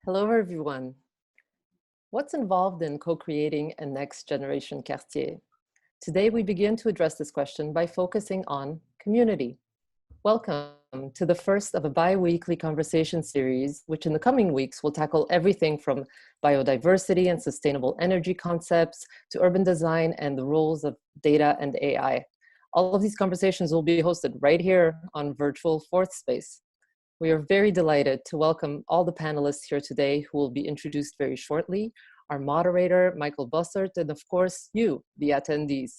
Hello, everyone. What's involved in co-creating a next generation Quartier? Today, we begin to address this question by focusing on community. Welcome to the first of a bi-weekly conversation series, which in the coming weeks will tackle everything from biodiversity and sustainable energy concepts to urban design and the roles of data and AI. All of these conversations will be hosted right here on virtual Fourth Space. We are very delighted to welcome all the panelists here today who will be introduced very shortly, our moderator, Michael Bossert, and of course, you, the attendees.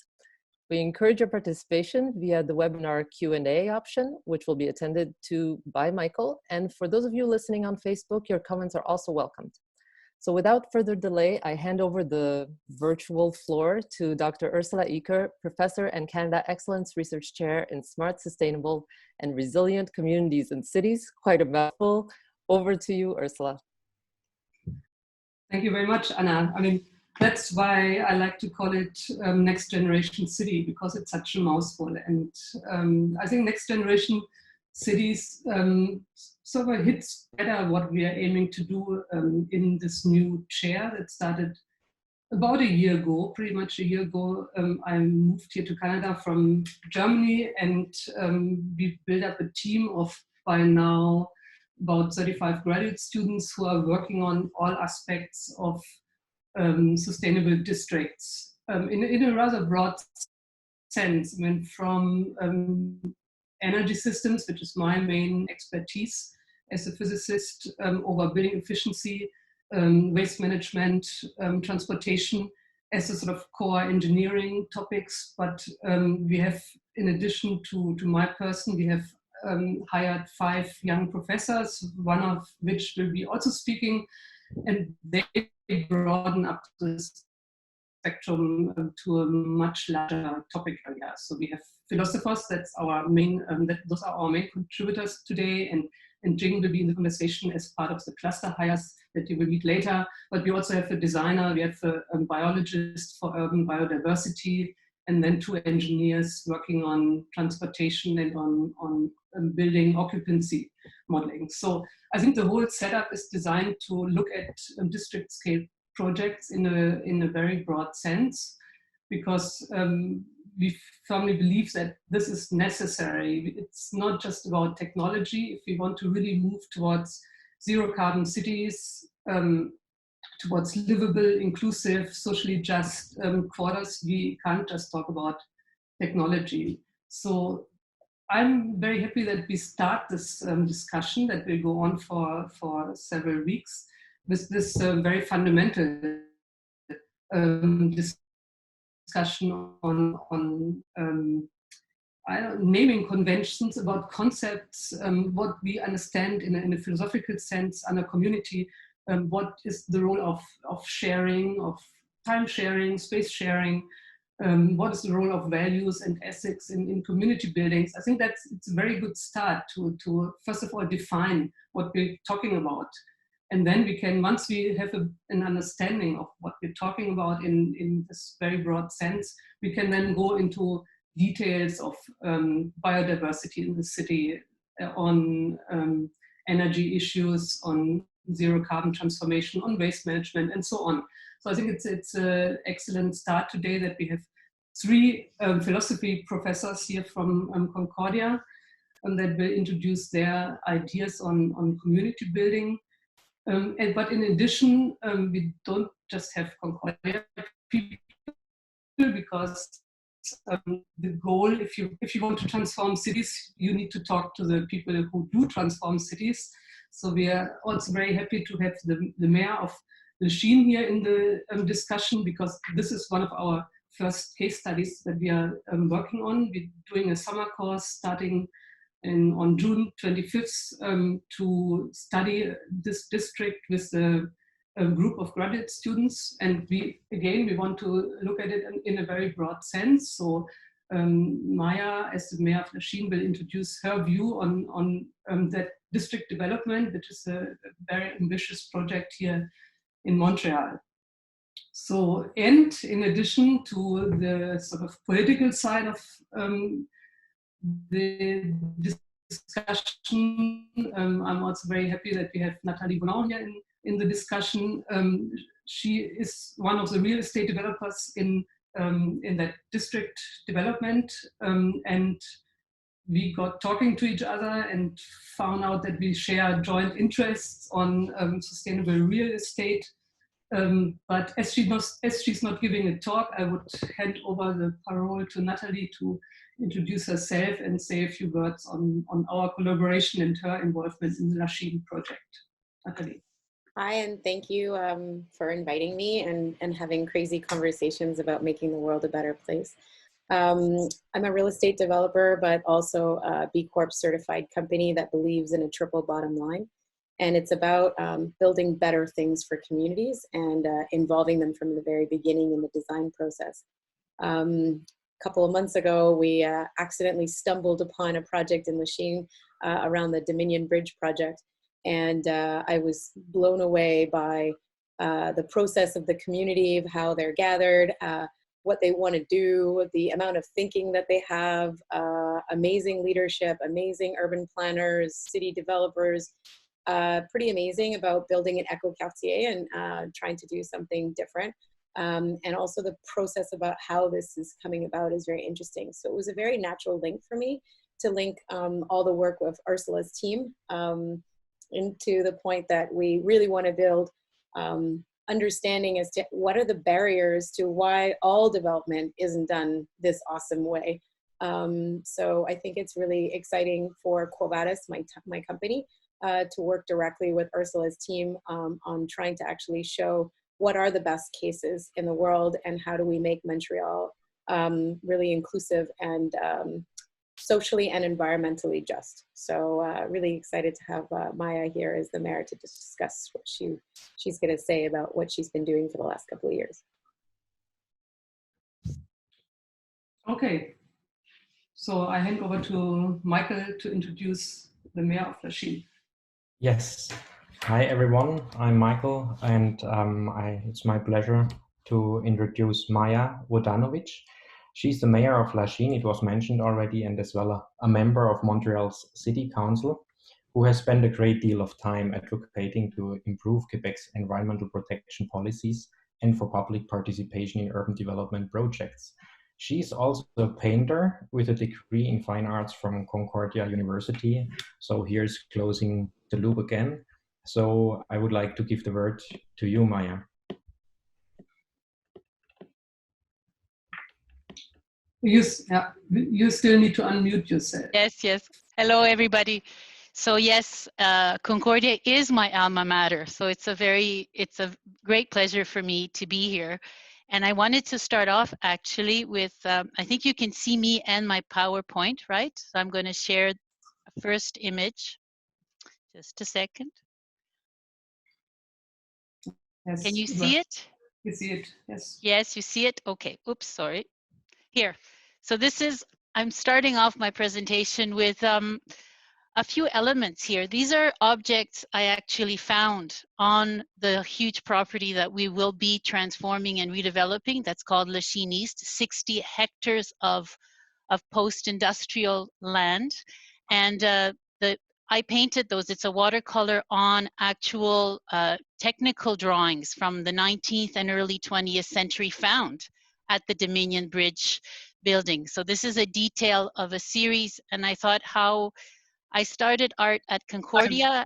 We encourage your participation via the webinar Q&A option, which will be attended to by Michael. And for those of you listening on Facebook, your comments are also welcomed. So without further delay, I hand over the virtual floor to Dr. Ursula Eker, Professor and Canada Excellence Research Chair in Smart, Sustainable, and Resilient Communities and Cities. Quite a mouthful. Over to you, Ursula. Thank you very much, Anna. I mean, that's why I like to call it Next Generation City, because it's such a mouthful. And I think Next Generation Cities sort of hits better what we are aiming to do in this new chair that started about a year ago, pretty much a year ago. I moved here to Canada from Germany, and we built up a team of, by now, about 35 graduate students who are working on all aspects of sustainable districts in a rather broad sense. I mean, from energy systems, which is my main expertise as a physicist, over building efficiency, waste management, transportation as a sort of core engineering topics. But we have, in addition to my person, we have hired 5 young professors, one of which will be also speaking, and they broaden up the spectrum to a much larger topic area. So we have philosophers, that's our main, those are our main contributors today, and Jing will be in the conversation as part of the cluster hires that you will meet later. But we also have a designer, we have a biologist for urban biodiversity, and then 2 engineers working on transportation and on building occupancy modeling. So I think the whole setup is designed to look at district scale projects in a very broad sense, because we firmly believe that this is necessary. It's not just about technology. If we want to really move towards zero carbon cities, towards livable, inclusive, socially just quarters, we can't just talk about technology. So I'm very happy that we start this discussion that will go on for several weeks with this very fundamental discussion on naming conventions about concepts, what we understand in a philosophical sense under community, what is the role of sharing, of time sharing, space sharing, what is the role of values and ethics in community buildings. I think it's a very good start to first of all define what we're talking about. And then we can, once we have an understanding of what we're talking about in this very broad sense, we can then go into details of biodiversity in the city, on energy issues, on zero carbon transformation, on waste management, and so on. So I think it's an excellent start today that we have 3 philosophy professors here from Quartier that will introduce their ideas on community building. But in addition, we don't just have Concordia people, because the goal, if you want to transform cities, you need to talk to the people who do transform cities. So we are also very happy to have the mayor of Lachine here in the discussion, because this is one of our first case studies that we are working on. We're doing a summer course starting on June 25th to study this district with a group of graduate students. And we want to look at it in a very broad sense. So Maya, as the mayor of Lachine, will introduce her view on that district development, which is a very ambitious project here in Montreal. So, and in addition to the sort of political side of the discussion. I'm also very happy that we have Nathalie Boulan here in the discussion. She is one of the real estate developers in that district development, and we got talking to each other and found out that we share joint interests on sustainable real estate. But as she's not giving a talk, I would hand over the parole to Nathalie to introduce herself and say a few words on our collaboration and her involvement in the Lachine project. Nathalie. Hi, and thank you for inviting me and having crazy conversations about making the world a better place. I'm a real estate developer, but also a B Corp certified company that believes in a triple bottom line. And it's about building better things for communities and involving them from the very beginning in the design process. A couple of months ago, we accidentally stumbled upon a project in Lachine around the Dominion Bridge project. And I was blown away by the process of the community, of how they're gathered, what they want to do, the amount of thinking that they have, amazing leadership, amazing urban planners, city developers, pretty amazing about building an eco-quartier and trying to do something different. And also the process about how this is coming about is very interesting. So it was a very natural link for me to link all the work with Ursula's team into the point that we really want to build understanding as to what are the barriers to why all development isn't done this awesome way. So I think it's really exciting for Quo Vadis, my company, to work directly with Ursula's team on trying to actually show what are the best cases in the world and how do we make Montreal really inclusive and socially and environmentally just. So really excited to have Maya here as the mayor to discuss what she's going to say about what she's been doing for the last couple of years. Okay, so I hand over to Michael to introduce the mayor of Lachine. Yes. Hi everyone, I'm Michael, and it's my pleasure to introduce Maya Vodanovic. She's the mayor of Lachine, it was mentioned already, and as well a member of Montreal's City Council, who has spent a great deal of time advocating to improve Quebec's environmental protection policies and for public participation in urban development projects. She's also a painter with a degree in fine arts from Concordia University. So here's closing the loop again. So I would like to give the word to you, Maya. You still need to unmute yourself. Yes. Hello, everybody. So yes, Concordia is my alma mater. So it's a great pleasure for me to be here. And I wanted to start off actually with, I think you can see me and my PowerPoint, right? So I'm going to share a first image. Just a second. Yes, can you see it? You see it, yes. Yes, you see it? Okay, oops, sorry. Here, so I'm starting off my presentation with a few elements here. These are objects I actually found on the huge property that we will be transforming and redeveloping. That's called Lachine East, 60 hectares of post-industrial land. And I painted those. It's a watercolor on actual technical drawings from the 19th and early 20th century found at the Dominion Bridge building. So this is a detail of a series, and I thought how I started art at Concordia.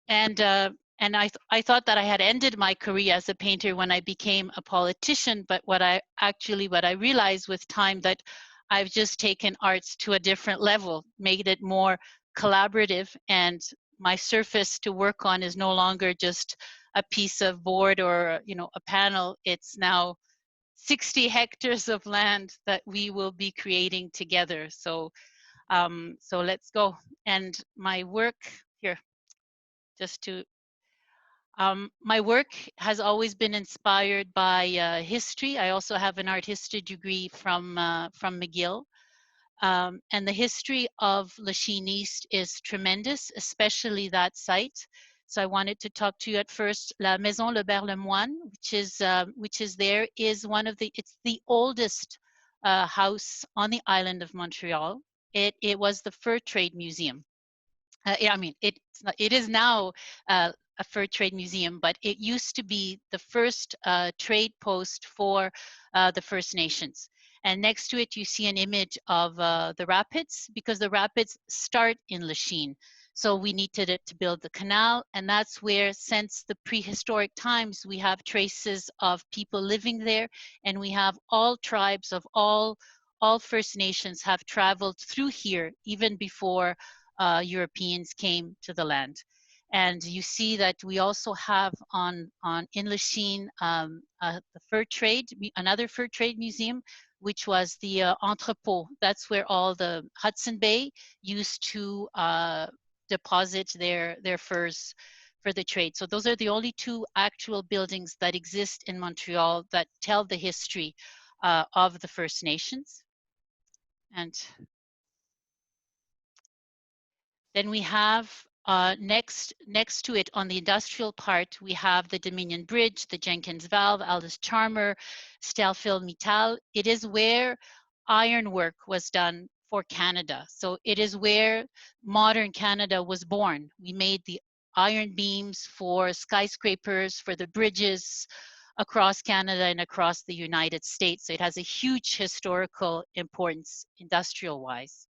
And I thought that I had ended my career as a painter when I became a politician, but what I realized with time that I've just taken arts to a different level, made it more collaborative, and my surface to work on is no longer just a piece of board or a panel. It's now 60 hectares of land that we will be creating together. So let's go. And my work here, my work has always been inspired by history. I also have an art history degree from McGill. And the history of Lachine East is tremendous, especially that site. So I wanted to talk to you at first. La Maison Le Berlemoine, which is there, is it's the oldest house on the island of Montreal. it was the fur trade museum. Yeah, I mean, it is now a fur trade museum, but it used to be the first trade post for the First Nations. And next to it, you see an image of the rapids, because the rapids start in Lachine. So we needed it to build the canal, and that's where, since the prehistoric times, we have traces of people living there, and we have all tribes of all First Nations have traveled through here even before Europeans came to the land. And you see that we also have in Lachine the fur trade, another fur trade museum, which was the entrepot. That's where all the Hudson Bay used to deposit their furs for the trade. So those are the only two actual buildings that exist in Montreal that tell the history of the First Nations. And then we have next to it on the industrial part, we have the Dominion Bridge, the Jenkins Valve, Aldous Charmer, Stelfil Mittal. It is where iron work was done for Canada. So it is where modern Canada was born. We made the iron beams for skyscrapers, for the bridges across Canada and across the United States. So it has a huge historical importance industrial-wise.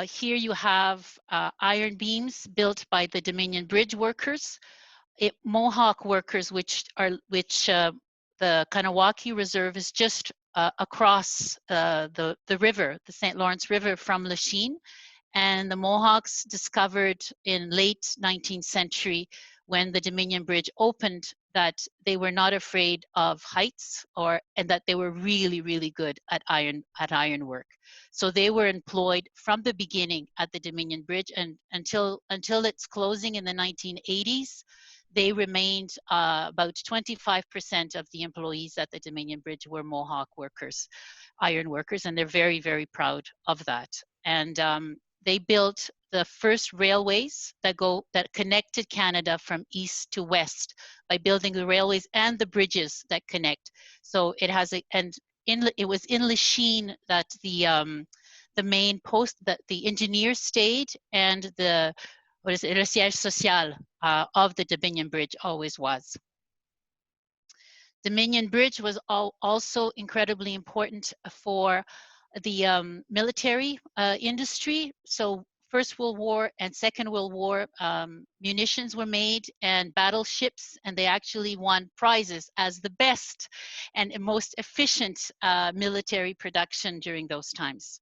Here you have iron beams built by the Dominion Bridge workers, Mohawk workers, which the Kanawaki Reserve is just across the river, the St. Lawrence River from Lachine. And the Mohawks discovered in late 19th century, when the Dominion Bridge opened, that they were not afraid of heights, and that they were really, really good at iron work. So they were employed from the beginning at the Dominion Bridge, and until its closing in the 1980s, they remained about 25% of the employees at the Dominion Bridge were Mohawk workers, iron workers, and they're very, very proud of that. And they built the first railways that connected Canada from east to west by building the railways and the bridges that connect. So it has it was in Lachine that the main post, that the engineers stayed, and the le siège social of the Dominion Bridge always was. Dominion Bridge was also incredibly important for the military industry. So First World War and Second World War munitions were made, and battleships, and they actually won prizes as the best and most efficient military production during those times.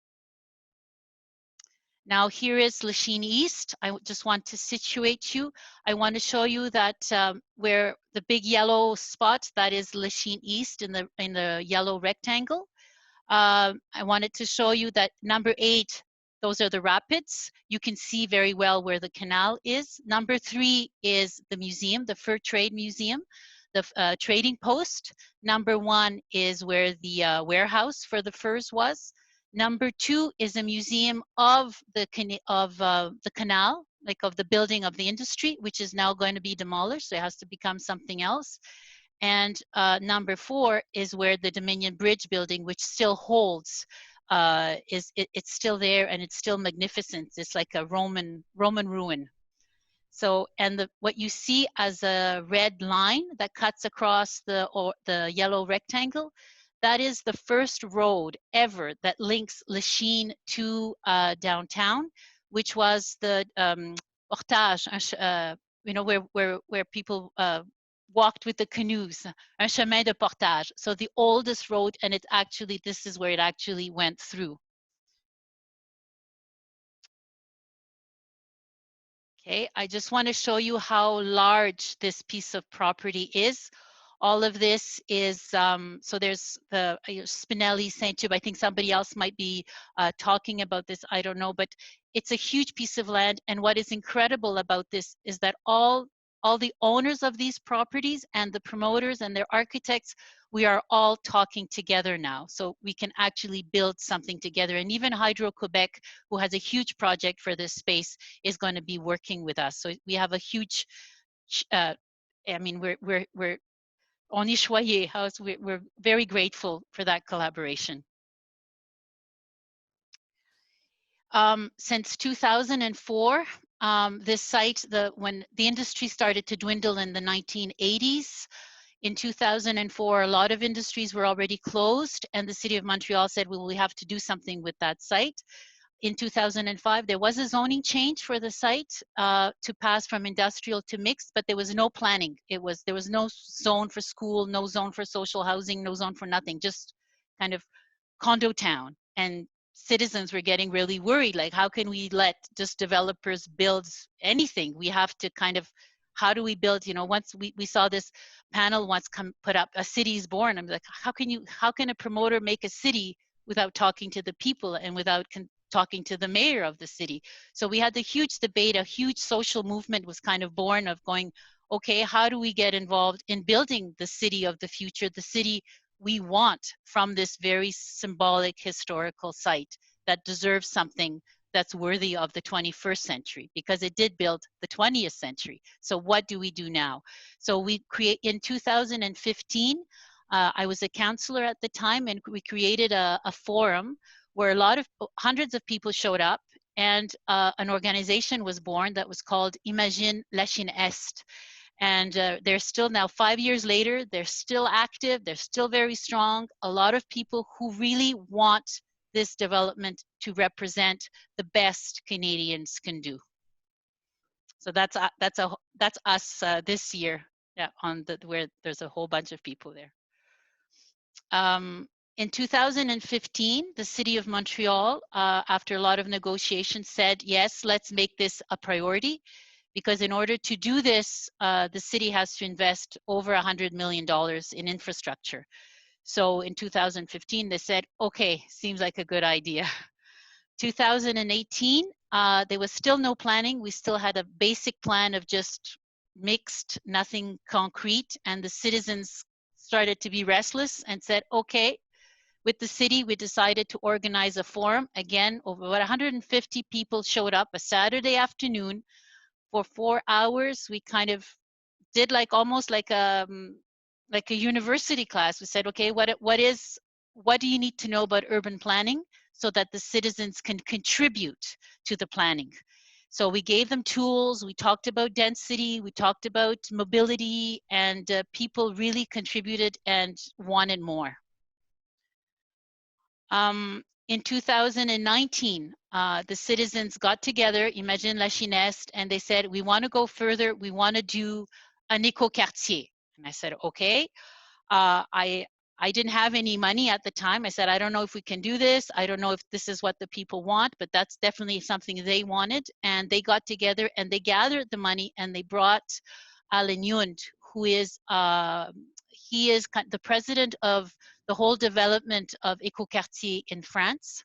Now here is Lachine East. I just want to situate you. I want to show you that where the big yellow spot, that is Lachine East in the yellow rectangle. I wanted to show you that number 8, those are the rapids. You can see very well where the canal is. Number 3 is the museum, the Fur Trade Museum, the trading post. Number 1 is where the warehouse for the furs was. Number 2 is a museum of the canal, like of the building of the industry, which is now going to be demolished, so it has to become something else. And number 4 is where the Dominion Bridge building, which still holds, it's still there, and it's still magnificent. It's like a Roman ruin. So, and what you see as a red line that cuts across the yellow rectangle, that is the first road ever that links Lachine to downtown, which was the portage, you know, where people walked with the canoes, un chemin de portage. So the oldest road, and this is where it actually went through. Okay, I just want to show you how large this piece of property is. All of this is, so there's the Spinelli, Saint-Tube. I think somebody else might be talking about this, I don't know, but it's a huge piece of land. And what is incredible about this is that all the owners of these properties and the promoters and their architects, we are all talking together now. So we can actually build something together. And even Hydro-Quebec, who has a huge project for this space, is going to be working with us. So we have a huge, I mean, we're on y choyer house. We're very grateful for that collaboration. Since 2004, this site, when the industry started to dwindle in the 1980s, in 2004, a lot of industries were already closed, and the city of Montreal said, well, we have to do something with that site. In 2005, there was a zoning change for the site to pass from industrial to mixed, but there was no planning. There was no zone for school, no zone for social housing, no zone for nothing, just kind of condo town. And citizens were getting really worried, like, how can we let just developers build anything? We have to kind of, how do we build, you know, once we saw this panel once put up, a city's born. I'm like, how can a promoter make a city without talking to the people and without talking to the mayor of the city? So we had the huge debate, a huge social movement was kind of born of going, okay, how do we get involved in building the city of the future, the city we want from this very symbolic historical site that deserves something that's worthy of the 21st century, because it did build the 20th century. So what do we do now? So we create, in 2015, I was a counselor at the time, and we created a forum where hundreds of people showed up, and an organization was born that was called Imagine la Chine Est. And they're still, now 5 years later, they're still active, they're still very strong. A lot of people who really want this development to represent the best Canadians can do. So that's us this year, yeah, where there's a whole bunch of people there. In 2015, the City of Montreal, after a lot of negotiations, said, yes, let's make this a priority. Because in order to do this, the city has to invest over $100 million in infrastructure. So in 2015, they said, okay, seems like a good idea. 2018, there was still no planning. We still had a basic plan of just mixed, nothing concrete. And the citizens started to be restless and said, okay, with the city, we decided to organize a forum. Again, over about 150 people showed up a Saturday afternoon. For 4 hours, we kind of did almost like a university class. We said, okay, what do you need to know about urban planning so that the citizens can contribute to the planning? So we gave them tools, we talked about density, we talked about mobility, and people really contributed and wanted more. In 2019, the citizens got together, Imagine la Chine Est, and they said, we want to go further, we want to do an eco-quartier. And I said, okay. I didn't have any money at the time. I said, I don't know if we can do this. I don't know if this is what the people want, but that's definitely something they wanted. And they got together and they gathered the money, and they brought Alain Yund, who is, he is the president of the whole development of Ecoquartier in France.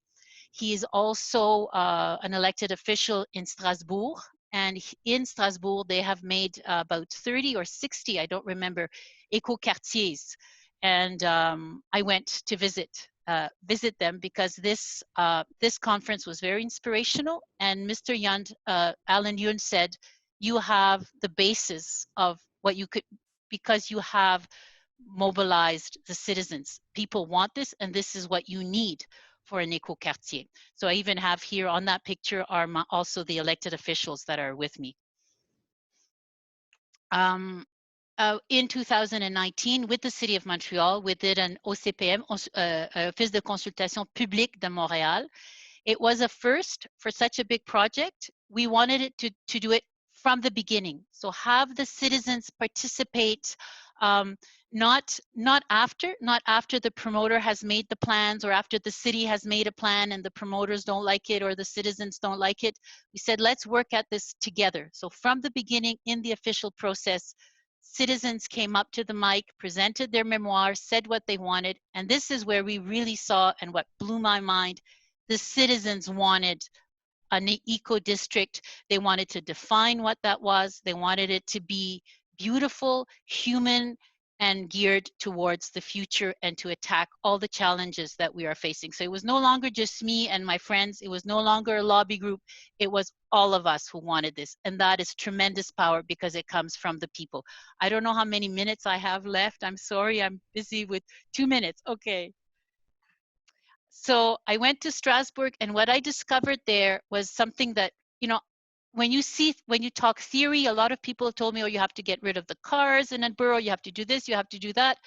He is also an elected official in Strasbourg. And in Strasbourg, they have made about 30 or 60, I don't remember, Ecoquartiers. And I went to visit them because this conference was very inspirational. And Mr. Yund, Alain Yund, said, you have the basis of what you could, because you have mobilized the citizens. People want this, and this is what you need for an eco-quartier. So I even have here on that picture are also the elected officials that are with me. In 2019, with the City of Montreal, we did an OCPM, Office de Consultation Publique de Montréal. It was a first for such a big project. We wanted it to do it from the beginning. So have the citizens participate, not after the promoter has made the plans, or after the city has made a plan and the promoters don't like it or the citizens don't like it. We said, let's work at this together. So from the beginning, in the official process, citizens came up to the mic, presented their memoirs, said what they wanted. And this is where we really saw, and what blew my mind, the citizens wanted an eco-district. They wanted to define what that was. They wanted it to be beautiful, human, and geared towards the future and to attack all the challenges that we are facing. So it was no longer just me and my friends. It was no longer a lobby group. It was all of us who wanted this. And that is tremendous power because it comes from the people. I don't know how many minutes I have left. I'm sorry, I'm busy with 2 minutes. Okay. So I went to Strasbourg, and what I discovered there was something that, you know, when you talk theory, a lot of people told me, oh, you have to get rid of the cars in a borough, you have to do this, you have to do that.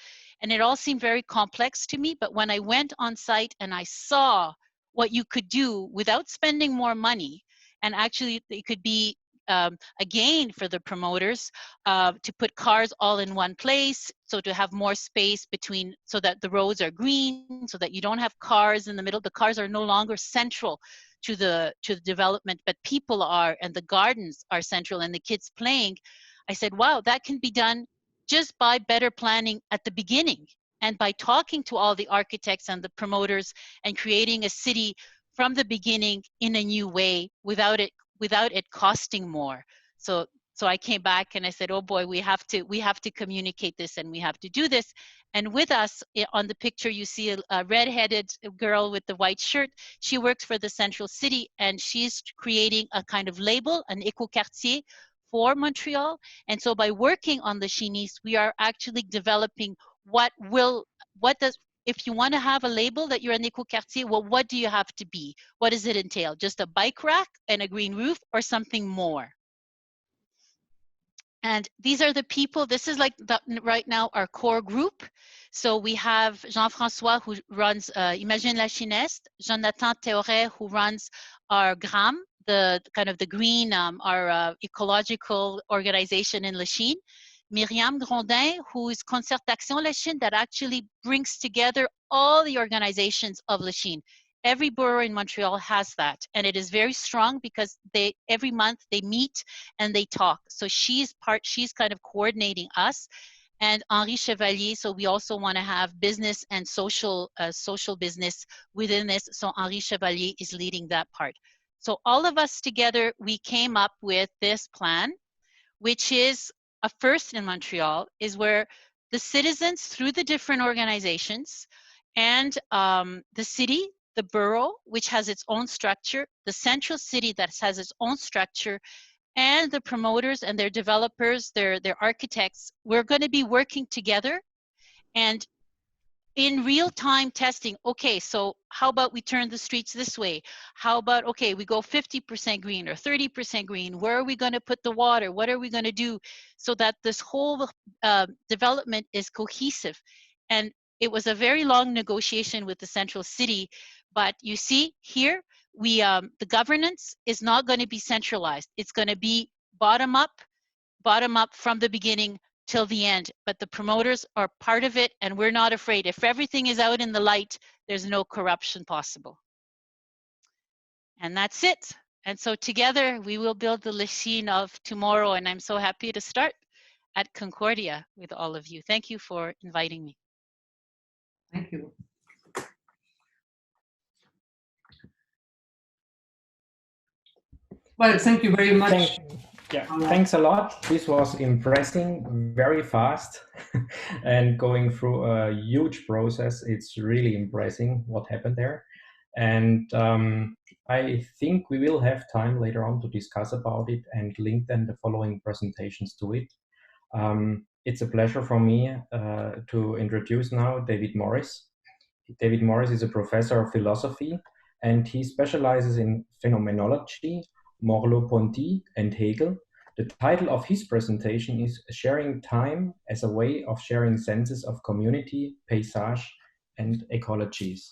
And it all seemed very complex to me. But when I went on site and I saw what you could do without spending more money, and actually it could be a gain for the promoters to put cars all in one place, so to have more space between, so that the roads are green, so that you don't have cars in the middle. The cars are no longer central to the development, but people are, and the gardens are central, and the kids playing. I said, wow, that can be done just by better planning at the beginning, and by talking to all the architects and the promoters and creating a city from the beginning in a new way without it costing more. So I came back and I said, oh boy, we have to communicate this, and we have to do this. And with us on the picture, you see a red-headed girl with the white shirt. She works for the Central City, and she's creating a kind of label, an éco-quartier for Montreal. And so by working on the Chinis, we are actually developing if you want to have a label that you're an éco-quartier, well, what do you have to be? What does it entail? Just a bike rack and a green roof, or something more? And these are the people, this is like right now our core group. So we have Jean-François, who runs Imagine la Chineste, Jonathan Théoret, who runs our GRAM, the kind of the green, our ecological organization in Lachine. Myriam Grondin, who is Concert d'Action Lachine, that actually brings together all the organizations of Lachine. Every borough in Montreal has that, and it is very strong because every month they meet and they talk. So she's kind of coordinating us. And Henri Chevalier, so we also want to have business and social business within this. So Henri Chevalier is leading that part. So all of us together, we came up with this plan, which is a first in Montreal, is where the citizens, through the different organizations, and the city, the borough, which has its own structure, the Central City that has its own structure, and the promoters and their developers, their architects, we're going to be working together and in real time testing. Okay, so how about we turn the streets this way? How about, okay, we go 50% green or 30% green? Where are we going to put the water? What are we going to do so that this whole development is cohesive? And it was a very long negotiation with the Central City, but you see here, the governance is not going to be centralized. It's going to be bottom up from the beginning till the end, but the promoters are part of it, and we're not afraid. If everything is out in the light, there's no corruption possible. And that's it. And so together we will build the Lachine of tomorrow, and I'm so happy to start at Concordia with all of you. Thank you for inviting me. Thank you. Well, thank you very much. Thanks a lot. This was impressive, very fast, and going through a huge process. It's really impressive what happened there. And I think we will have time later on to discuss about it and link then the following presentations to it. It's a pleasure for me to introduce now David Morris. David Morris is a professor of philosophy, and he specializes in phenomenology, Merleau-Ponty, and Hegel. The title of his presentation is Sharing Time as a Way of Sharing Senses of Community, Paysage, and Ecologies.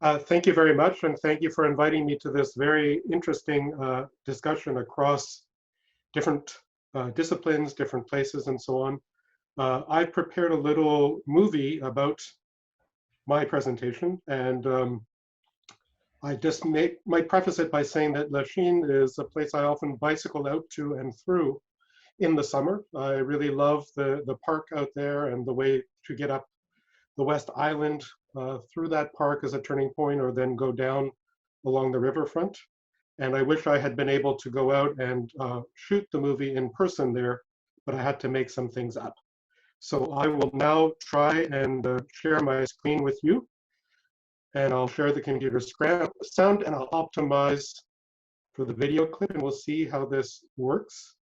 Thank you very much, and thank you for inviting me to this very interesting discussion across different disciplines, different places, and so on. I've prepared a little movie about my presentation, and I just might preface it by saying that Lachine is a place I often bicycle out to and through in the summer. I really love the park out there and the way to get up the West Island through that park as a turning point, or then go down along the riverfront. And I wish I had been able to go out and shoot the movie in person there, but I had to make some things up. So I will now try and share my screen with you. And I'll share the computer sound, and I'll optimize for the video clip, and we'll see how this works.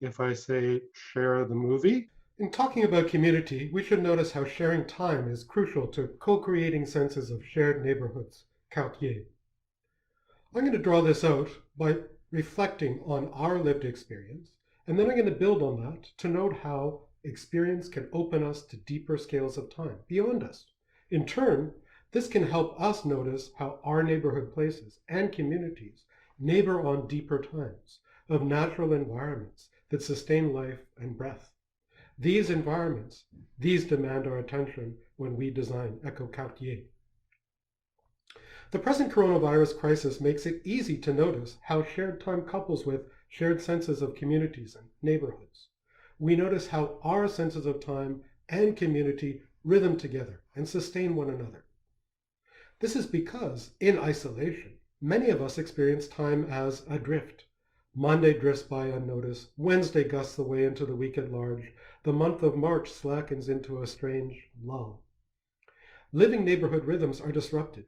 If I say share the movie. In talking about community, we should notice how sharing time is crucial to co-creating senses of shared neighborhoods, quartier. I'm going to draw this out by reflecting on our lived experience, and then I'm going to build on that to note how experience can open us to deeper scales of time, beyond us. In turn, this can help us notice how our neighborhood places and communities neighbor on deeper times of natural environments that sustain life and breath. These environments, these demand our attention when we design eco-quartier. The present coronavirus crisis makes it easy to notice how shared time couples with shared senses of communities and neighborhoods. We notice how our senses of time and community rhythm together and sustain one another. This is because, in isolation, many of us experience time as adrift. Monday drifts by unnoticed, Wednesday gusts away into the week at large, the month of March slackens into a strange lull. Living neighborhood rhythms are disrupted.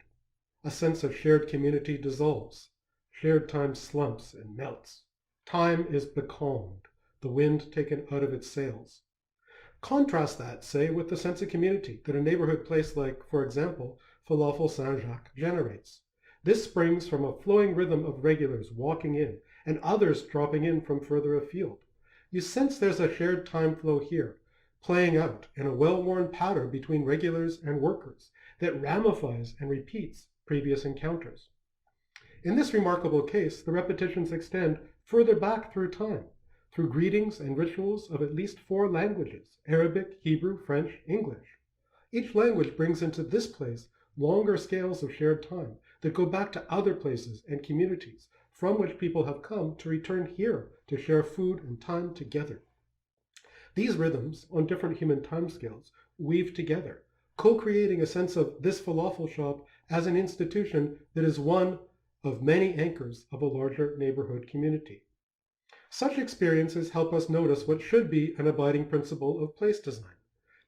A sense of shared community dissolves. Shared time slumps and melts. Time is becalmed, the wind taken out of its sails. Contrast that, say, with the sense of community that a neighborhood place like, for example, Falafel Saint-Jacques generates. This springs from a flowing rhythm of regulars walking in and others dropping in from further afield. You sense there's a shared time flow here, playing out in a well-worn pattern between regulars and workers that ramifies and repeats previous encounters. In this remarkable case, the repetitions extend further back through time, through greetings and rituals of at least 4 languages: Arabic, Hebrew, French, English. Each language brings into this place longer scales of shared time that go back to other places and communities from which people have come to return here to share food and time together. These rhythms, on different human timescales, weave together, co-creating a sense of this falafel shop as an institution that is one of many anchors of a larger neighborhood community. Such experiences help us notice what should be an abiding principle of place design,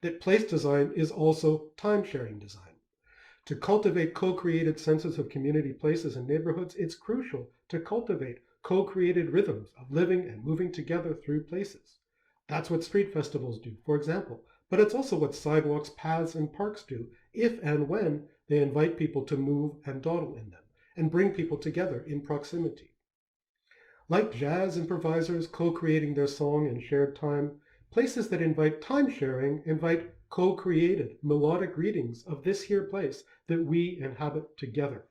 that place design is also time-sharing design. To cultivate co-created senses of community places and neighborhoods, it's crucial to cultivate co-created rhythms of living and moving together through places. That's what street festivals do, for example, but it's also what sidewalks, paths, and parks do if and when they invite people to move and dawdle in them and bring people together in proximity. Like jazz improvisers co-creating their song and shared time, places that invite time sharing invite co-created melodic readings of this here place that we inhabit together.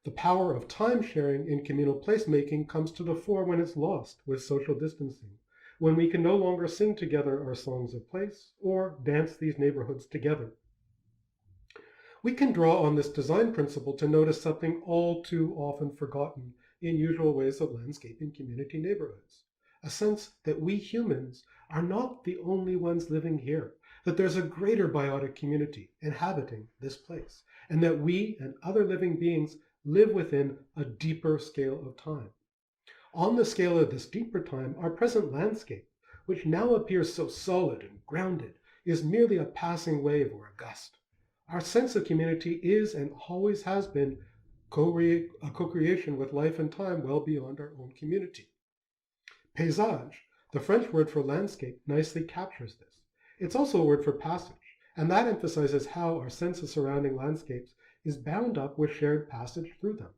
The power of time sharing in communal placemaking comes to the fore when it's lost with social distancing, when we can no longer sing together our songs of place or dance these neighborhoods together. We can draw on this design principle to notice something all too often forgotten in usual ways of landscaping community neighborhoods, a sense that we humans are not the only ones living here, that there's a greater biotic community inhabiting this place, and that we and other living beings live within a deeper scale of time. On the scale of this deeper time, our present landscape, which now appears so solid and grounded, is merely a passing wave or a gust. Our sense of community is and always has been a co-creation with life and time well beyond our own community. Paysage, the French word for landscape, nicely captures this. It's also a word for passage, and that emphasizes how our sense of surrounding landscapes is bound up with shared passage through them,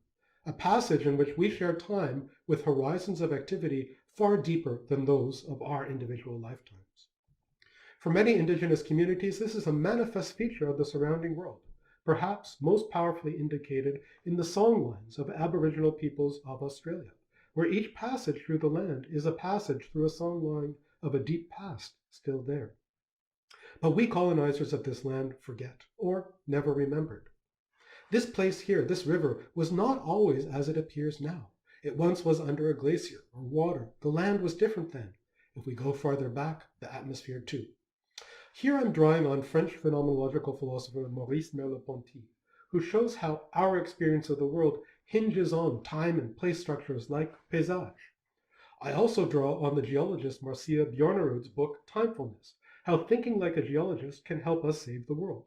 a passage in which we share time with horizons of activity far deeper than those of our individual lifetimes. For many indigenous communities, this is a manifest feature of the surrounding world, perhaps most powerfully indicated in the songlines of Aboriginal peoples of Australia, where each passage through the land is a passage through a songline of a deep past still there. But we colonizers of this land forget, or never remembered. This place here, this river, was not always as it appears now. It once was under a glacier or water. The land was different then. If we go farther back, the atmosphere too. Here I'm drawing on French phenomenological philosopher Maurice Merleau-Ponty, who shows how our experience of the world hinges on time and place structures like paysage. I also draw on the geologist Marcia Bjornerud's book Timefulness, how thinking like a geologist can help us save the world.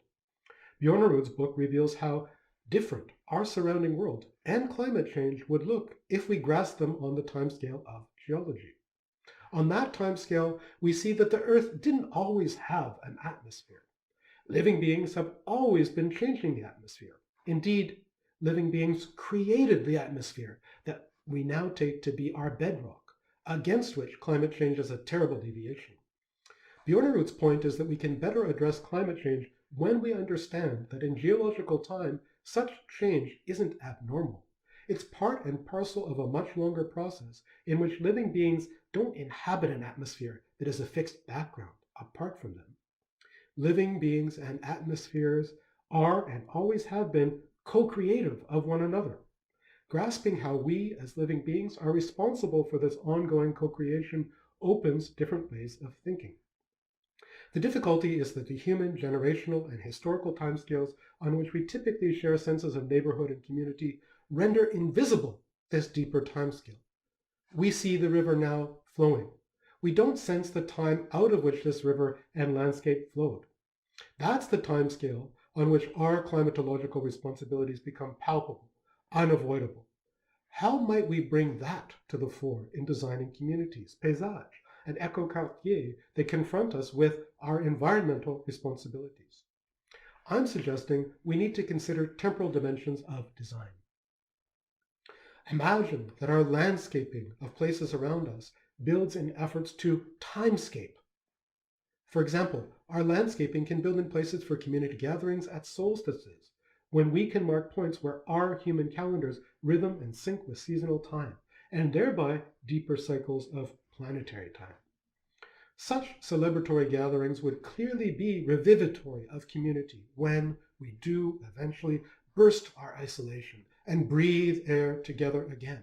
Bjornerud's book reveals how different our surrounding world and climate change would look if we grasped them on the timescale of geology. On that timescale, we see that the Earth didn't always have an atmosphere. Living beings have always been changing the atmosphere. Indeed, living beings created the atmosphere that we now take to be our bedrock, against which climate change is a terrible deviation. Bjornerud's point is that we can better address climate change when we understand that in geological time, such change isn't abnormal. It's part and parcel of a much longer process in which living beings don't inhabit an atmosphere that is a fixed background apart from them. Living beings and atmospheres are and always have been co-creative of one another. Grasping how we as living beings are responsible for this ongoing co-creation opens different ways of thinking. The difficulty is that the human, generational, and historical timescales on which we typically share senses of neighborhood and community render invisible this deeper timescale. We see the river now flowing. We don't sense the time out of which this river and landscape flowed. That's the timescale on which our climatological responsibilities become palpable, unavoidable. How might we bring that to the fore in designing communities, paysages, and eco-quartier that confront us with our environmental responsibilities? I'm suggesting we need to consider temporal dimensions of design. Imagine that our landscaping of places around us builds in efforts to timescape. For example, our landscaping can build in places for community gatherings at solstices, when we can mark points where our human calendars rhythm and sync with seasonal time, and thereby deeper cycles of planetary time. Such celebratory gatherings would clearly be revivatory of community when we do eventually burst our isolation and breathe air together again.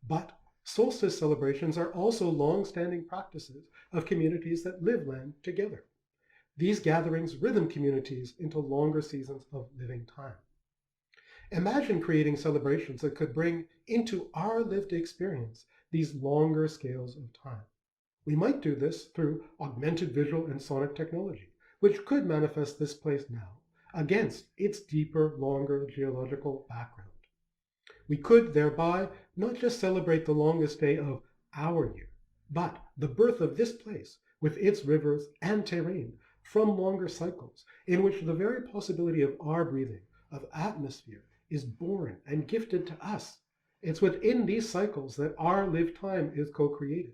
But solstice celebrations are also long-standing practices of communities that live land together. These gatherings rhythm communities into longer seasons of living time. Imagine creating celebrations that could bring into our lived experience these longer scales of time. We might do this through augmented visual and sonic technology, which could manifest this place now against its deeper, longer geological background. We could thereby not just celebrate the longest day of our year, but the birth of this place with its rivers and terrain from longer cycles in which the very possibility of our breathing, of atmosphere, is born and gifted to us. It's within these cycles that our lived time is co-created,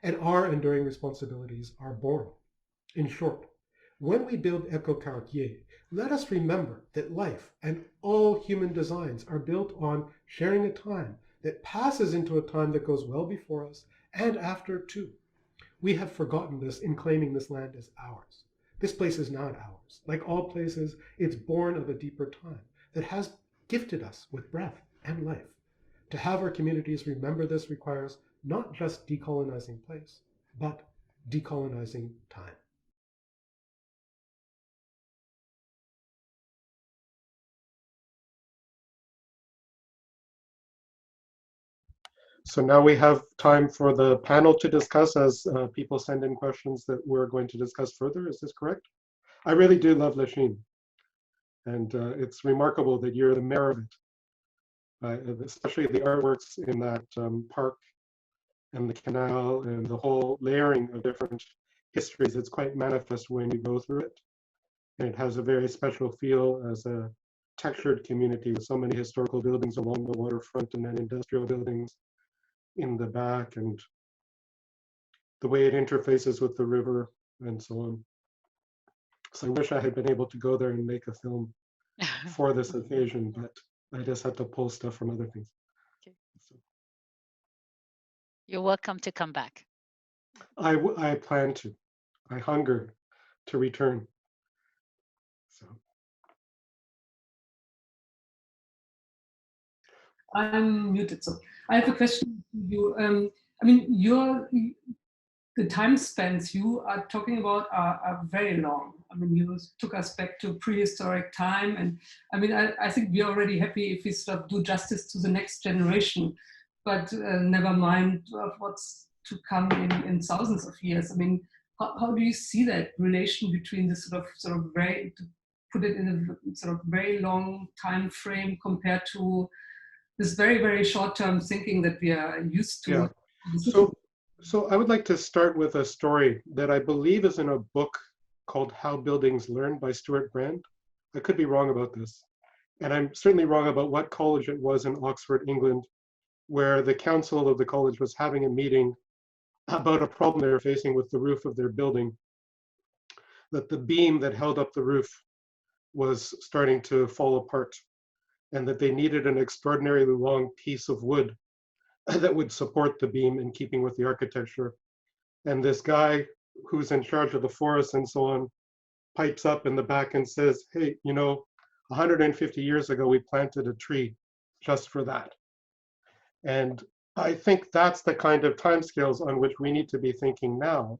and our enduring responsibilities are born. In short, when we build eco-quartier, let us remember that life and all human designs are built on sharing a time that passes into a time that goes well before us and after too. We have forgotten this in claiming this land as ours. This place is not ours. Like all places, it's born of a deeper time that has gifted us with breath and life. To have our communities remember this requires not just decolonizing place, but decolonizing time. So now we have time for the panel to discuss as people send in questions that we're going to discuss further. Is this correct? I really do love Lachine. And it's remarkable that you're the mayor of it, especially the artworks in that park and the canal and the whole layering of different histories. It's quite manifest when you go through it. And it has a very special feel as a textured community with so many historical buildings along the waterfront and then industrial buildings in the back, and the way it interfaces with the river and so on. So I wish I had been able to go there and make a film for this occasion, but I just had to pull stuff from other things. Okay. So. You're welcome to come back. I plan to. I hunger to return. So. I'm muted, so I have a question to you. I mean, the time spans you are talking about are very long. I mean, you took us back to prehistoric time, and I mean, I think we're already happy if we sort of do justice to the next generation, but never mind of what's to come in thousands of years. I mean, how do you see that relation between this sort of very, to put it in a sort of very long time frame compared to this very, very short-term thinking that we are used to? Yeah. So So I would like to start with a story that I believe is in a book called How Buildings Learn by Stuart Brand. I could be wrong about this. And I'm certainly wrong about what college it was in Oxford, England, where the council of the college was having a meeting about a problem they were facing with the roof of their building, that the beam that held up the roof was starting to fall apart, and that they needed an extraordinarily long piece of wood that would support the beam in keeping with the architecture. And this guy who's in charge of the forest and so on pipes up in the back and says, hey, 150 years ago, we planted a tree just for that. And I think that's the kind of timescales on which we need to be thinking now.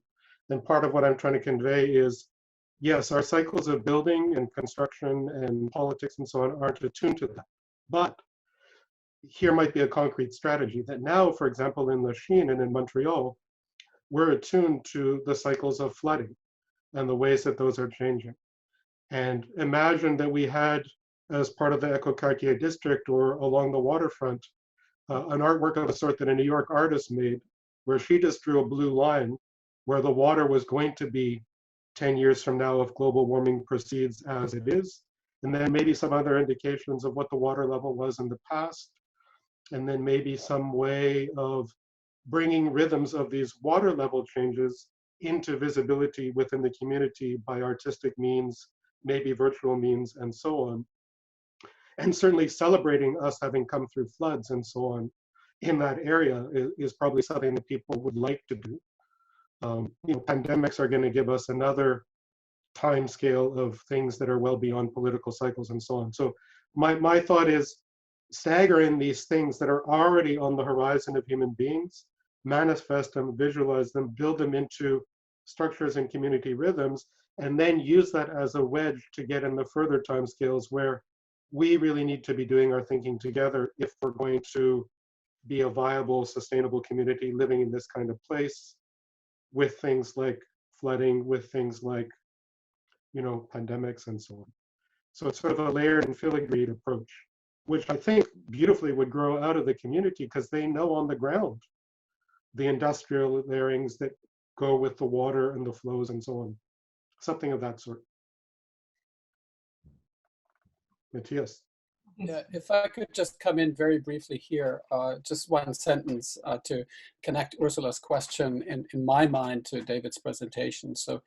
And part of what I'm trying to convey is, yes, our cycles of building and construction and politics and so on aren't attuned to that. But here might be a concrete strategy that now, for example, in Lachine and in Montreal, we're attuned to the cycles of flooding and the ways that those are changing. And imagine that we had, as part of the Quartier district or along the waterfront, an artwork of a sort that a New York artist made, where she just drew a blue line where the water was going to be 10 years from now if global warming proceeds as it is, and then maybe some other indications of what the water level was in the past, and then maybe some way of bringing rhythms of these water level changes into visibility within the community by artistic means, maybe virtual means, and so on. And certainly celebrating us having come through floods and so on in that area is probably something that people would like to do. Pandemics are going to give us another time scale of things that are well beyond political cycles and so on. So my thought is stagger in these things that are already on the horizon of human beings, manifest them, visualize them, build them into structures and community rhythms, and then use that as a wedge to get in the further time scales where we really need to be doing our thinking together if we're going to be a viable, sustainable community living in this kind of place with things like flooding, with things like, pandemics and so on. So it's sort of a layered and filigreed approach, which I think beautifully would grow out of the community because they know on the ground the industrial layerings that go with the water and the flows and so on. Something of that sort. Matthias. Yeah, if I could just come in very briefly here, just one sentence to connect Ursula's question in my mind to David's presentation. So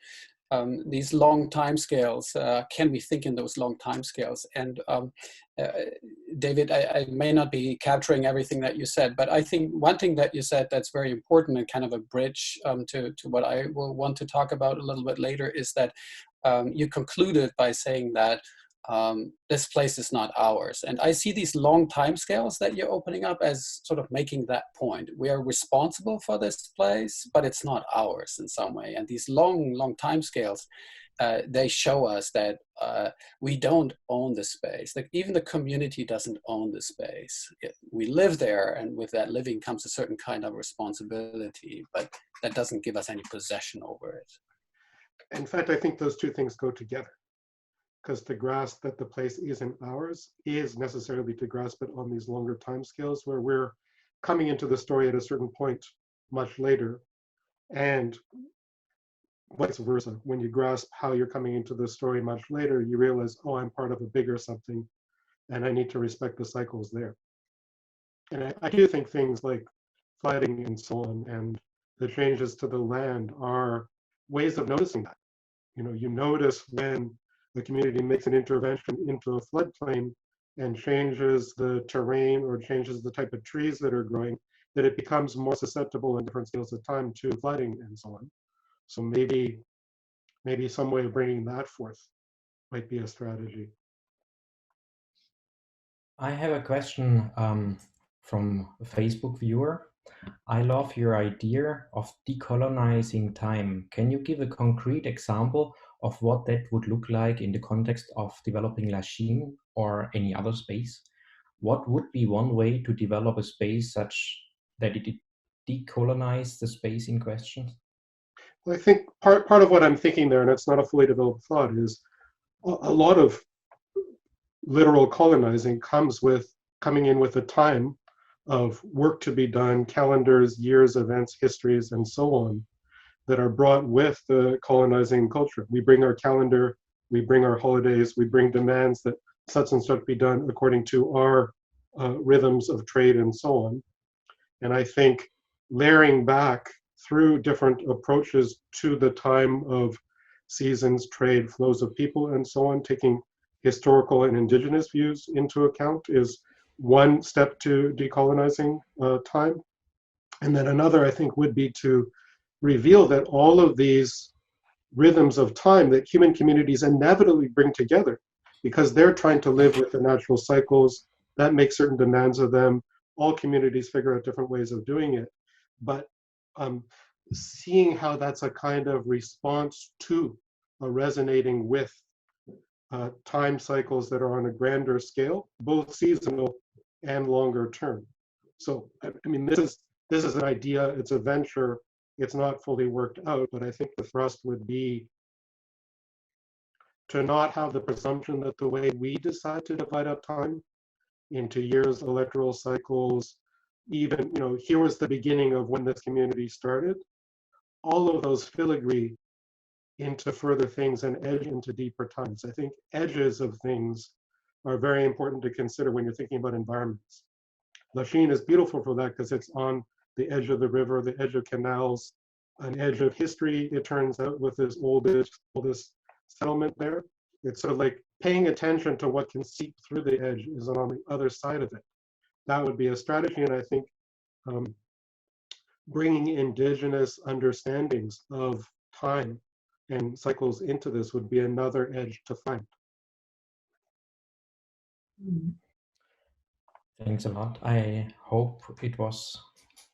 these long timescales, can we think in those long timescales? And David, I may not be capturing everything that you said, but I think one thing that you said that's very important and kind of a bridge to what I will want to talk about a little bit later is that you concluded by saying that this place is not ours. And I see these long timescales that you're opening up as sort of making that point. We are responsible for this place, but it's not ours in some way. And these long timescales, they show us that we don't own the space. Like even the community doesn't own the space. We live there, and with that living comes a certain kind of responsibility, but that doesn't give us any possession over it. In fact, I think those two things go together, because to grasp that the place isn't ours is necessarily to grasp it on these longer timescales where we're coming into the story at a certain point much later, and vice versa. When you grasp how you're coming into the story much later, you realize, oh, I'm part of a bigger something, and I need to respect the cycles there. And I do think things like flooding and so on, and the changes to the land are ways of noticing that. You notice when the community makes an intervention into a floodplain and changes the terrain or changes the type of trees that are growing, that it becomes more susceptible in different scales of time to flooding and so on. So maybe some way of bringing that forth might be a strategy. I have a question from a Facebook viewer. I love your idea of decolonizing time. Can you give a concrete example of what that would look like in the context of developing Lachine or any other space? What would be one way to develop a space such that it decolonize the space in question? Well, I think part of what I'm thinking there, and it's not a fully developed thought, is a lot of literal colonizing comes with coming in with a time of work to be done, calendars, years, events, histories, and so on, that are brought with the colonizing culture. We bring our calendar, we bring our holidays, we bring demands that such and such be done according to our rhythms of trade and so on. And I think layering back through different approaches to the time of seasons, trade, flows of people, and so on, taking historical and indigenous views into account is one step to decolonizing time. And then another, I think, would be to reveal that all of these rhythms of time that human communities inevitably bring together, because they're trying to live with the natural cycles that make certain demands of them. All communities figure out different ways of doing it. But seeing how that's a kind of response to resonating with time cycles that are on a grander scale, both seasonal and longer term. So, I mean, this is an idea, it's a venture, it's not fully worked out, but I think the thrust would be to not have the presumption that the way we decide to divide up time into years, electoral cycles, even, here was the beginning of when this community started. All of those filigree into further things and edge into deeper times. I think edges of things are very important to consider when you're thinking about environments. Lachine is beautiful for that because it's on the edge of the river, the edge of canals, an edge of history, it turns out, with this oldest settlement there. It's sort of like paying attention to what can seep through the edge is on the other side of it. That would be a strategy, and I think bringing indigenous understandings of time and cycles into this would be another edge to find. Thanks a lot. I hope it was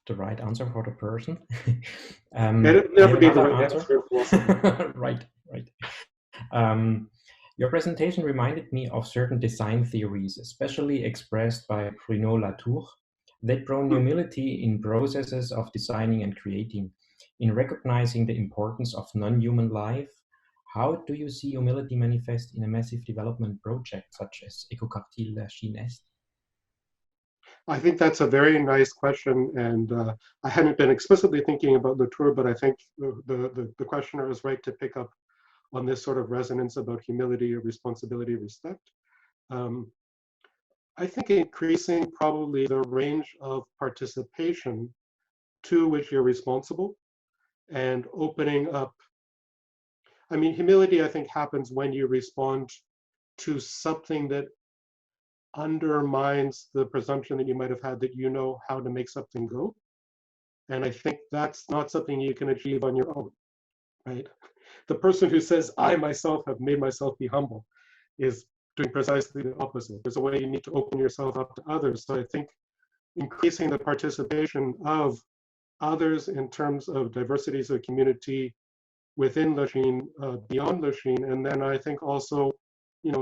the right answer for the person. It'll never be the right answer. Right. Your presentation reminded me of certain design theories, especially expressed by Bruno Latour, that promote humility in processes of designing and creating. In recognizing the importance of non-human life, how do you see humility manifest in a massive development project such as Quartier Lachine Est? I think that's a very nice question, and I hadn't been explicitly thinking about Latour, but I think the questioner is right to pick up on this sort of resonance about humility, responsibility, respect. I think increasing probably the range of participation to which you're responsible and opening up. I mean, humility, I think, happens when you respond to something that undermines the presumption that you might have had that you know how to make something go. And I think that's not something you can achieve on your own, right? The person who says, I myself have made myself be humble, is doing precisely the opposite. There's a way you need to open yourself up to others. So I think increasing the participation of others in terms of diversities of community within Lachine, beyond Lachine, and then I think also,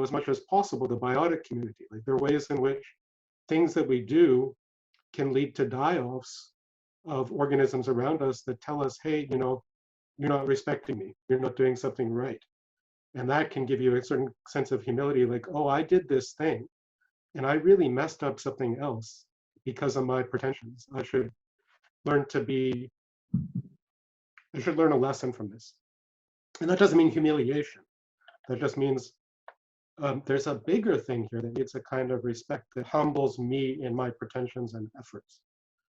as much as possible, the biotic community. Like, there are ways in which things that we do can lead to die-offs of organisms around us that tell us, hey, you're not respecting me, you're not doing something right. And that can give you a certain sense of humility, like, oh, I did this thing, and I really messed up something else because of my pretensions. I should learn a lesson from this. And that doesn't mean humiliation. That just means there's a bigger thing here that needs a kind of respect that humbles me in my pretensions and efforts.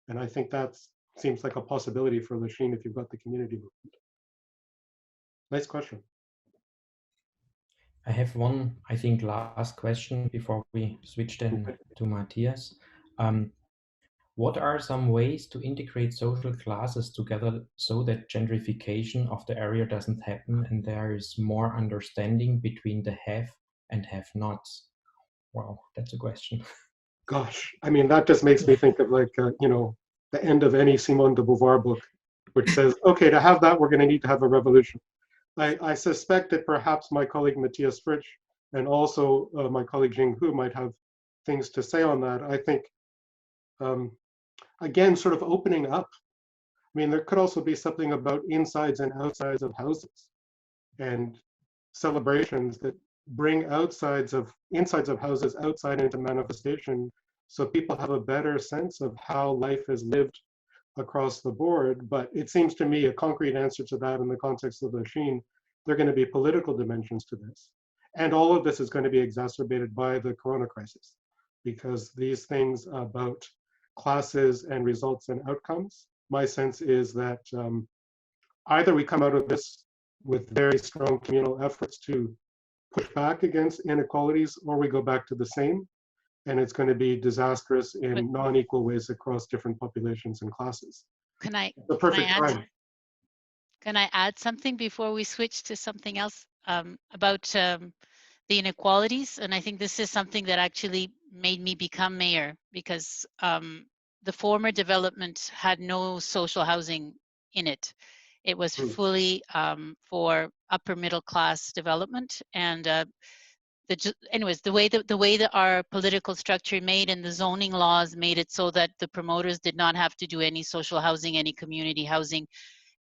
And I think that seems like a possibility for Lachine if you've got the community movement. Nice question. I have one, I think, last question before we switch then to Matthias. What are some ways to integrate social classes together so that gentrification of the area doesn't happen and there is more understanding between the have and have-nots? Wow, that's a question. Gosh, I mean, that just makes me think of the end of any Simone de Beauvoir book, which says, okay, to have that, we're going to need to have a revolution. I suspect that perhaps my colleague Matthias Fritsch and also my colleague Jing Hu might have things to say on that. I think, again, sort of opening up. I mean, there could also be something about insides and outsides of houses and celebrations that bring insides of houses outside into manifestation so people have a better sense of how life is lived across the board. But it seems to me a concrete answer to that in the context of Lachine, there are going to be political dimensions to this. And all of this is going to be exacerbated by the corona crisis, because these things about classes and results and outcomes, my sense is that either we come out of this with very strong communal efforts to push back against inequalities, or we go back to the same, and it's going to be disastrous in non-equal ways across different populations and classes. Can I, the perfect time. Can I add something before we switch to something else about the inequalities? And I think this is something that actually made me become mayor, because the former development had no social housing in it. It was fully for upper middle class development, and anyways, the way that our political structure made and the zoning laws made it so that the promoters did not have to do any social housing, any community housing.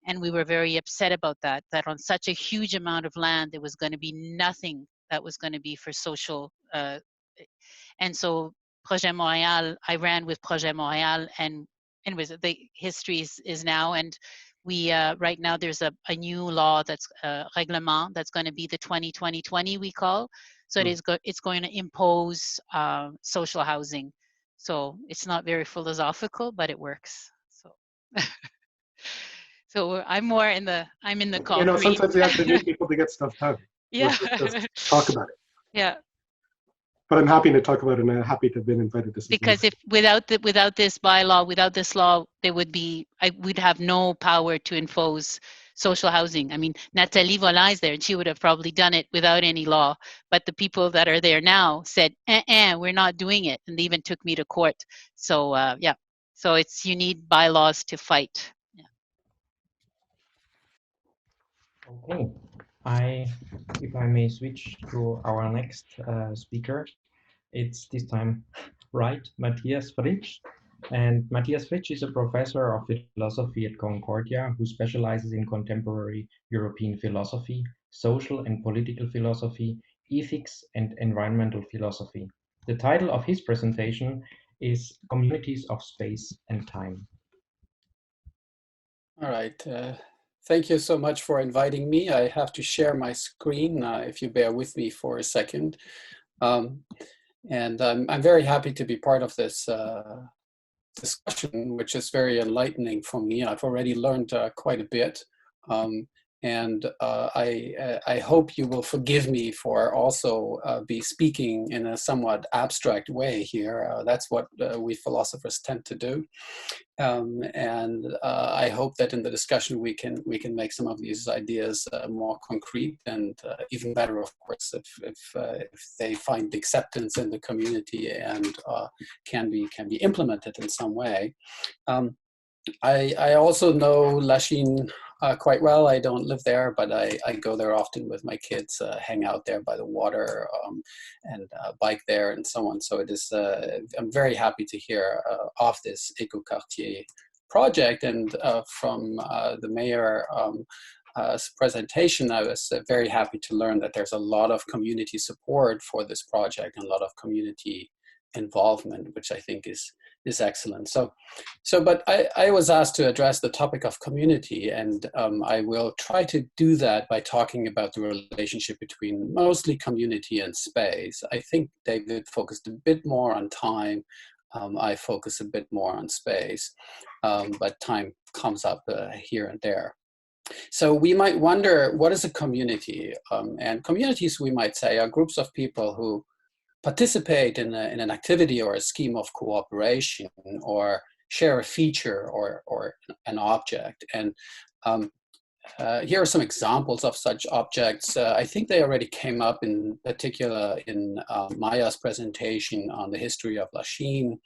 And we were very upset about that on such a huge amount of land, there was going to be nothing that was going to be for social. And so Projet Montréal, I ran with Projet Montréal, and anyways, the history is now, and we right now there's a new law that's règlement that's going to be the 2020 we call. So it's going to impose social housing. So it's not very philosophical, but it works. So. So I'm in the concrete. You know, sometimes you have to need people to get stuff done. Yeah. Let's talk about it. Yeah. But I'm happy to talk about it, and I'm happy to have been invited to this. Because if without this bylaw, without this law, we'd have no power to enforce social housing. I mean, Nathalie Volin is there, and she would have probably done it without any law. But the people that are there now said, we're not doing it, and they even took me to court. So yeah, so you need bylaws to fight. Okay, if I may switch to our next speaker, it's this time Matthias Fritsch. And Matthias Fritsch is a professor of philosophy at Concordia who specializes in contemporary European philosophy, social and political philosophy, ethics, and environmental philosophy. The title of his presentation is Communities of Space and Time. All right. Thank you so much for inviting me. I have to share my screen if you bear with me for a second. And I'm very happy to be part of this discussion, which is very enlightening for me. I've already learned quite a bit. And I hope you will forgive me for also be speaking in a somewhat abstract way here. That's what we philosophers tend to do. And I hope that in the discussion we can make some of these ideas more concrete, and even better, of course, if they find acceptance in the community and can be implemented in some way. I also know Lachine quite well. I don't live there, but I go there often with my kids, hang out there by the water, and bike there and so on. So it is, I'm very happy to hear of this Quartier project. And from the mayor presentation, I was very happy to learn that there's a lot of community support for this project and a lot of community involvement, which I think is excellent. But I was asked to address the topic of community, and I will try to do that by talking about the relationship between mostly community and space. I think David focused a bit more on time. I focus a bit more on space, but time comes up here and there. So we might wonder, what is a community? And communities, we might say, are groups of people who participate in an activity or a scheme of cooperation, or share a feature or an object. And here are some examples of such objects. I think they already came up in particular in Maya's presentation on the history of Lachine.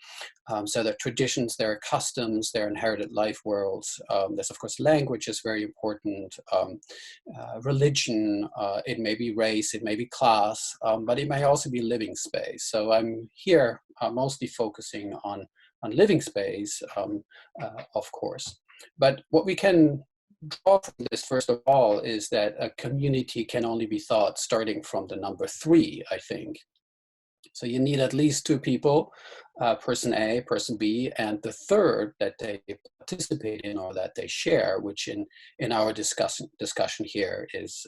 So their traditions, their customs, their inherited life worlds. There's of course language is very important. Religion, it may be race, it may be class, but it may also be living space. So I'm here mostly focusing on living space, of course. But what we can draw from this, first of all, is that a community can only be thought starting from the number 3, I think. So you need at least two people, person A, person B, and the third that they participate in or that they share, which in our discussion here is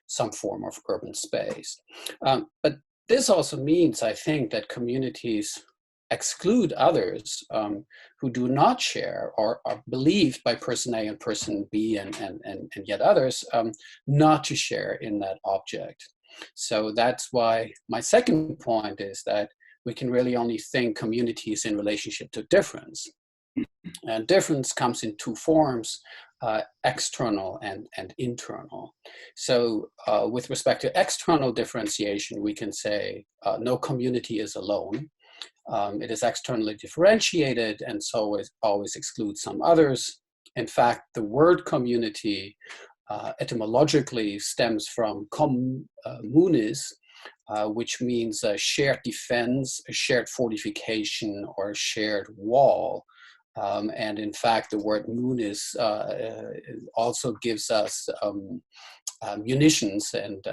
some form of urban space. But this also means, I think, that communities exclude others who do not share or are believed by person A and person B and yet others not to share in that object. So that's why my second point is that we can really only think communities in relationship to difference. And difference comes in two forms, external and internal. So with respect to external differentiation, we can say no community is alone. It is externally differentiated and so it always excludes some others. In fact, the word community etymologically stems from communis, which means a shared defense, a shared fortification, or a shared wall. And in fact, the word munis also gives us munitions. And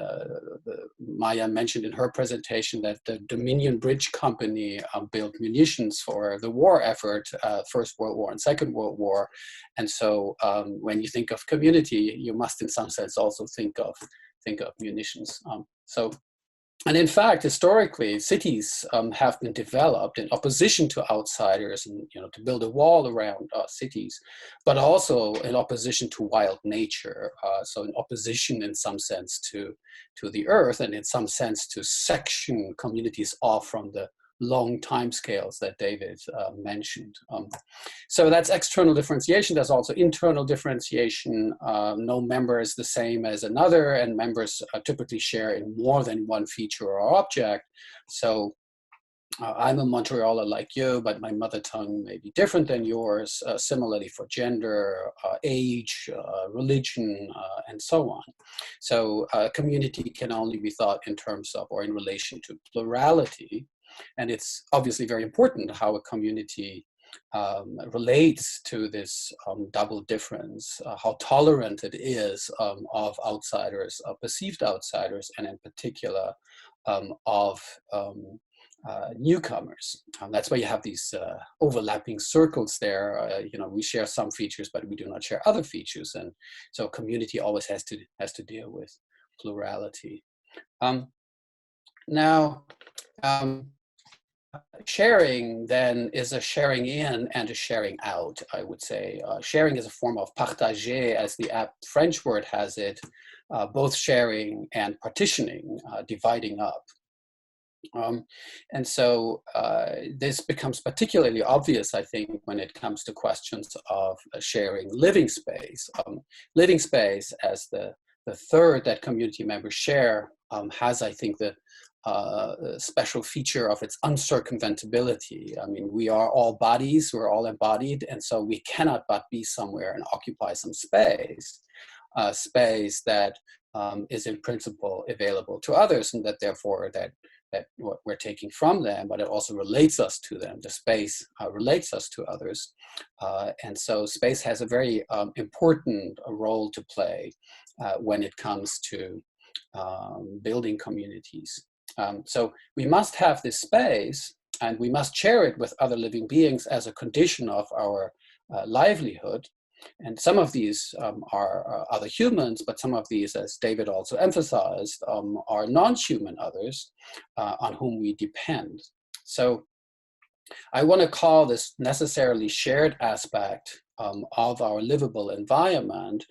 Maya mentioned in her presentation that the Dominion Bridge Company built munitions for the war effort, First World War and Second World War. And so when you think of community, you must in some sense also think of munitions. And in fact, historically, cities have been developed in opposition to outsiders, and to build a wall around cities, but also in opposition to wild nature. So in opposition, in some sense, to the earth, and in some sense to section communities off from the long time scales that David mentioned. So that's external differentiation. There's also internal differentiation. No member is the same as another, and members typically share in more than one feature or object. So I'm a Montrealer like you, but my mother tongue may be different than yours. Similarly for gender, age, religion, and so on. So community can only be thought in terms of or in relation to plurality. And it's obviously very important how a community relates to this double difference, how tolerant it is of outsiders, perceived outsiders, and in particular of newcomers. That's why you have these overlapping circles there. We share some features, but we do not share other features. And so community always has to deal with plurality. Sharing then is a sharing in and a sharing out, I would say. Sharing is a form of partager, as the apt French word has it, both sharing and partitioning, dividing up. And so this becomes particularly obvious, I think, when it comes to questions of sharing living space. Living space as the third that community members share has, I think, the special feature of its uncircumventability. I mean, we are all bodies, we're all embodied, and so we cannot but be somewhere and occupy some space, space that is in principle available to others, and that therefore that what we're taking from them, but it also relates us to them. The space relates us to others. And so space has a very important role to play when it comes to building communities. So we must have this space, and we must share it with other living beings as a condition of our livelihood. And some of these are other humans, but some of these, as David also emphasized, are non-human others on whom we depend. So I want to call this necessarily shared aspect of our livable environment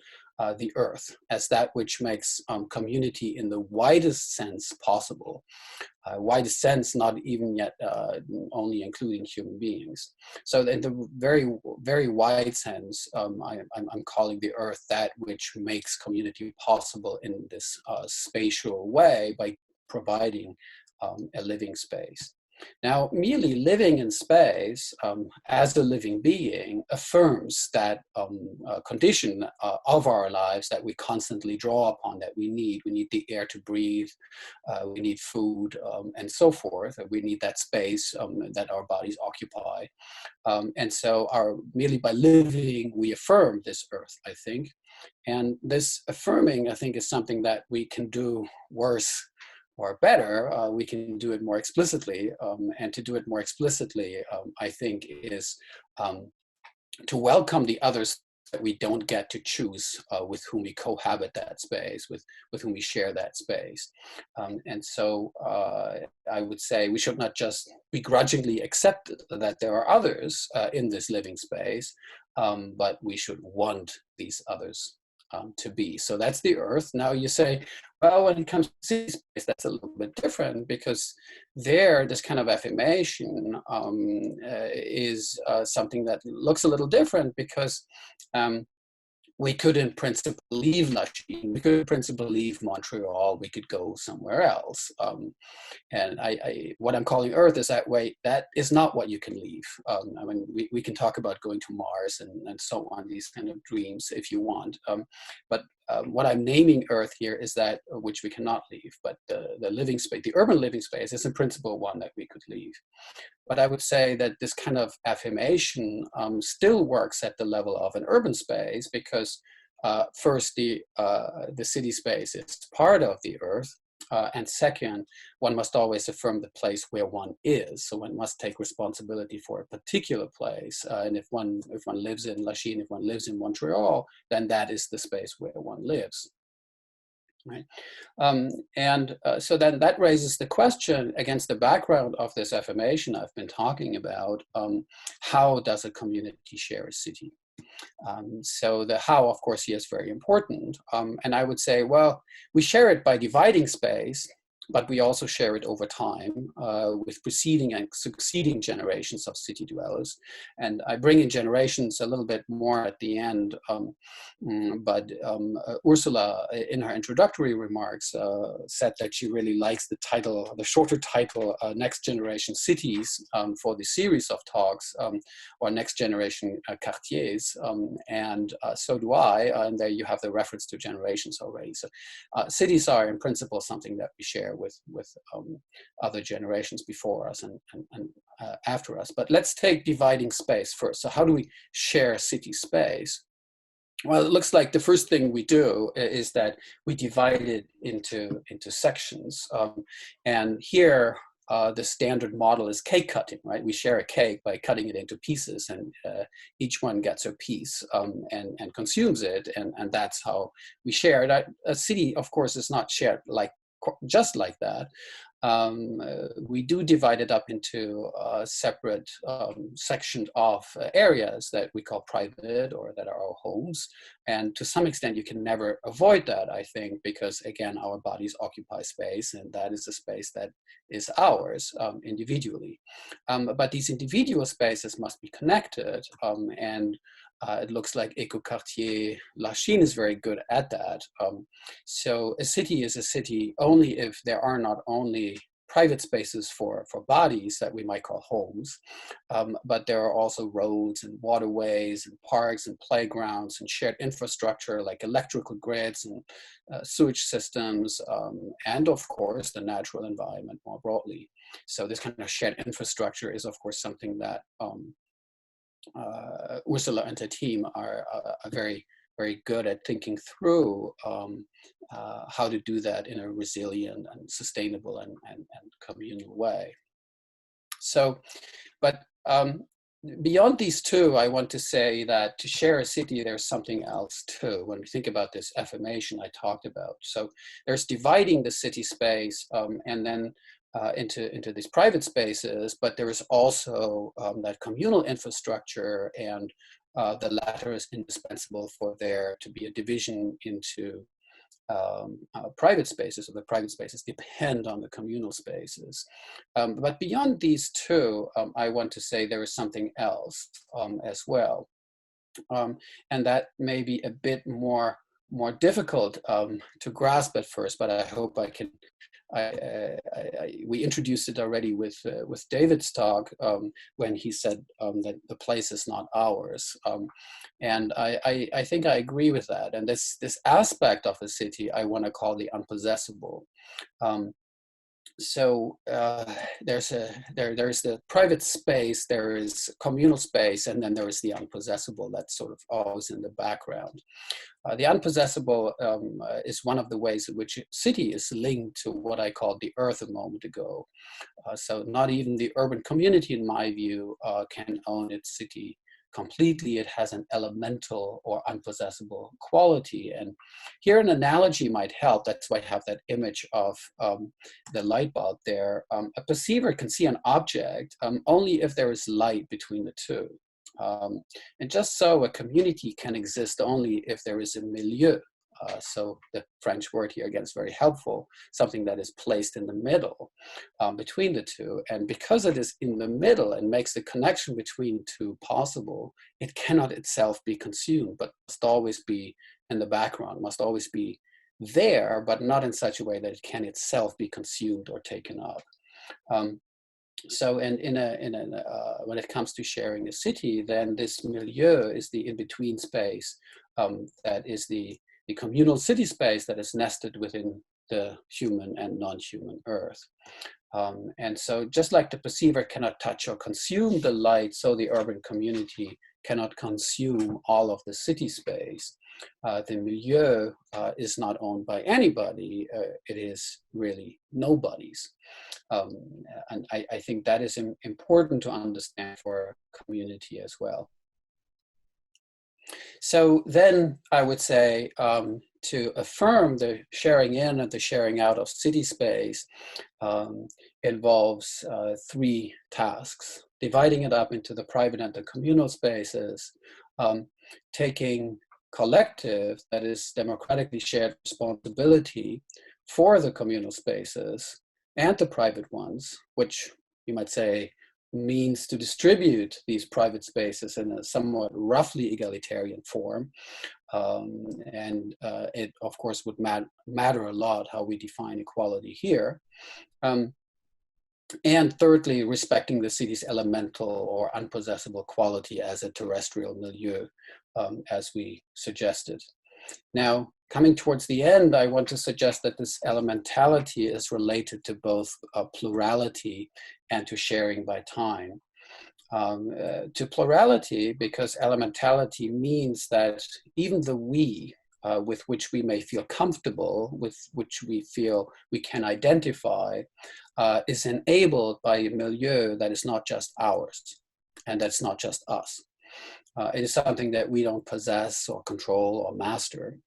the earth, as that which makes community in the widest sense possible. Widest sense, not even yet only including human beings. So in the very, very wide sense, I'm calling the earth that which makes community possible in this spatial way by providing a living space. Now, merely living in space as a living being affirms that condition of our lives that we constantly draw upon, that we need. We need the air to breathe, we need food, and so forth. We need that space that our bodies occupy. And so merely by living, we affirm this earth, I think. And this affirming, I think, is something that we can do worse or better, we can do it more explicitly. And to do it more explicitly, I think, is to welcome the others that we don't get to choose with whom we cohabit that space, with whom we share that space. And so I would say we should not just begrudgingly accept that there are others in this living space, but we should want these others to be. So that's the earth. Now you say, well, when it comes to city space, that's a little bit different, because there, this kind of affirmation is something that looks a little different, because we could in principle leave Lachine, we could in principle leave Montreal, we could go somewhere else. And what I'm calling Earth is that way, that is not what you can leave. I mean, we can talk about going to Mars and so on, these kind of dreams if you want. But what I'm naming Earth here is that which we cannot leave, but the living space, the urban living space is in principle one that we could leave. But I would say that this kind of affirmation still works at the level of an urban space, because first, the city space is part of the earth. And second, one must always affirm the place where one is. So one must take responsibility for a particular place. And if one lives in Lachine, if one lives in Montreal, then that is the space where one lives. Right. So then that raises the question, against the background of this affirmation I've been talking about, how does a community share a city? So the how, of course, here is very important. And I would say, well, we share it by dividing space, but we also share it over time with preceding and succeeding generations of city dwellers. And I bring in generations a little bit more at the end, but Ursula, in her introductory remarks, said that she really likes the title, the shorter title, Next Generation Cities, for the series of talks, or Next Generation Quartiers, and so do I, and there you have the reference to generations already. So cities are in principle something that we share with other generations before us and after us. But let's take dividing space first. So how do we share city space? Well, it looks like the first thing we do is that we divide it into sections. And here, the standard model is cake cutting, right? We share a cake by cutting it into pieces, and each one gets a piece and consumes it, and that's how we share it. A city, of course, is not shared just like that. We do divide it up into separate sectioned off areas that we call private, or that are our homes. And to some extent, you can never avoid that, I think, because again, our bodies occupy space, and that is a space that is ours individually. But these individual spaces must be connected, and it looks like Eco-Quartier Lachine is very good at that. So a city is a city only if there are not only private spaces for bodies that we might call homes, but there are also roads and waterways and parks and playgrounds and shared infrastructure like electrical grids and sewage systems, and of course the natural environment more broadly. So this kind of shared infrastructure is of course something that Ursula and her team are very, very good at thinking through how to do that in a resilient and sustainable and communal way. So, but beyond these two, I want to say that to share a city, there's something else too. When we think about this affirmation I talked about, so there's dividing the city space and then into these private spaces, but there is also that communal infrastructure, and the latter is indispensable for there to be a division into private spaces, or the private spaces depend on the communal spaces. But beyond these two, I want to say there is something else as well. And that may be a bit more difficult to grasp at first, but I hope I can. We introduced it already with David's talk when he said that the place is not ours, and I think I agree with that. And this aspect of the city I want to call the unpossessable. So there's the private space, there is communal space, and then there is the unpossessable that's sort of always in the background. The unpossessable is one of the ways in which a city is linked to what I called the earth a moment ago. So not even the urban community, in my view, can own its city completely. It has an elemental or unpossessable quality. And here an analogy might help. That's why I have that image of the light bulb there. A perceiver can see an object only if there is light between the two. And just so, a community can exist only if there is a milieu. So the French word here, again, is very helpful, something that is placed in the middle between the two. And because it is in the middle and makes the connection between two possible, it cannot itself be consumed, but must always be in the background, must always be there, but not in such a way that it can itself be consumed or taken up. So when it comes to sharing a city, then this milieu is the in-between space that is the communal city space that is nested within the human and non-human earth. And so just like the perceiver cannot touch or consume the light, so the urban community cannot consume all of the city space. The milieu is not owned by anybody. It is really nobody's. And I think that is important to understand for a community as well. So then I would say to affirm the sharing in and the sharing out of city space involves three tasks: dividing it up into the private and the communal spaces, taking collective, that is democratically shared responsibility for the communal spaces and the private ones, which you might say means to distribute these private spaces in a somewhat roughly egalitarian form. And it, of course, would matter a lot how we define equality here. And thirdly, respecting the city's elemental or unpossessable quality as a terrestrial milieu, as we suggested. Now, coming towards the end, I want to suggest that this elementality is related to both plurality and to sharing by time. To plurality, because elementality means that even the we, with which we may feel comfortable, with which we feel we can identify, is enabled by a milieu that is not just ours, and that's not just us. It is something that we don't possess or control or master.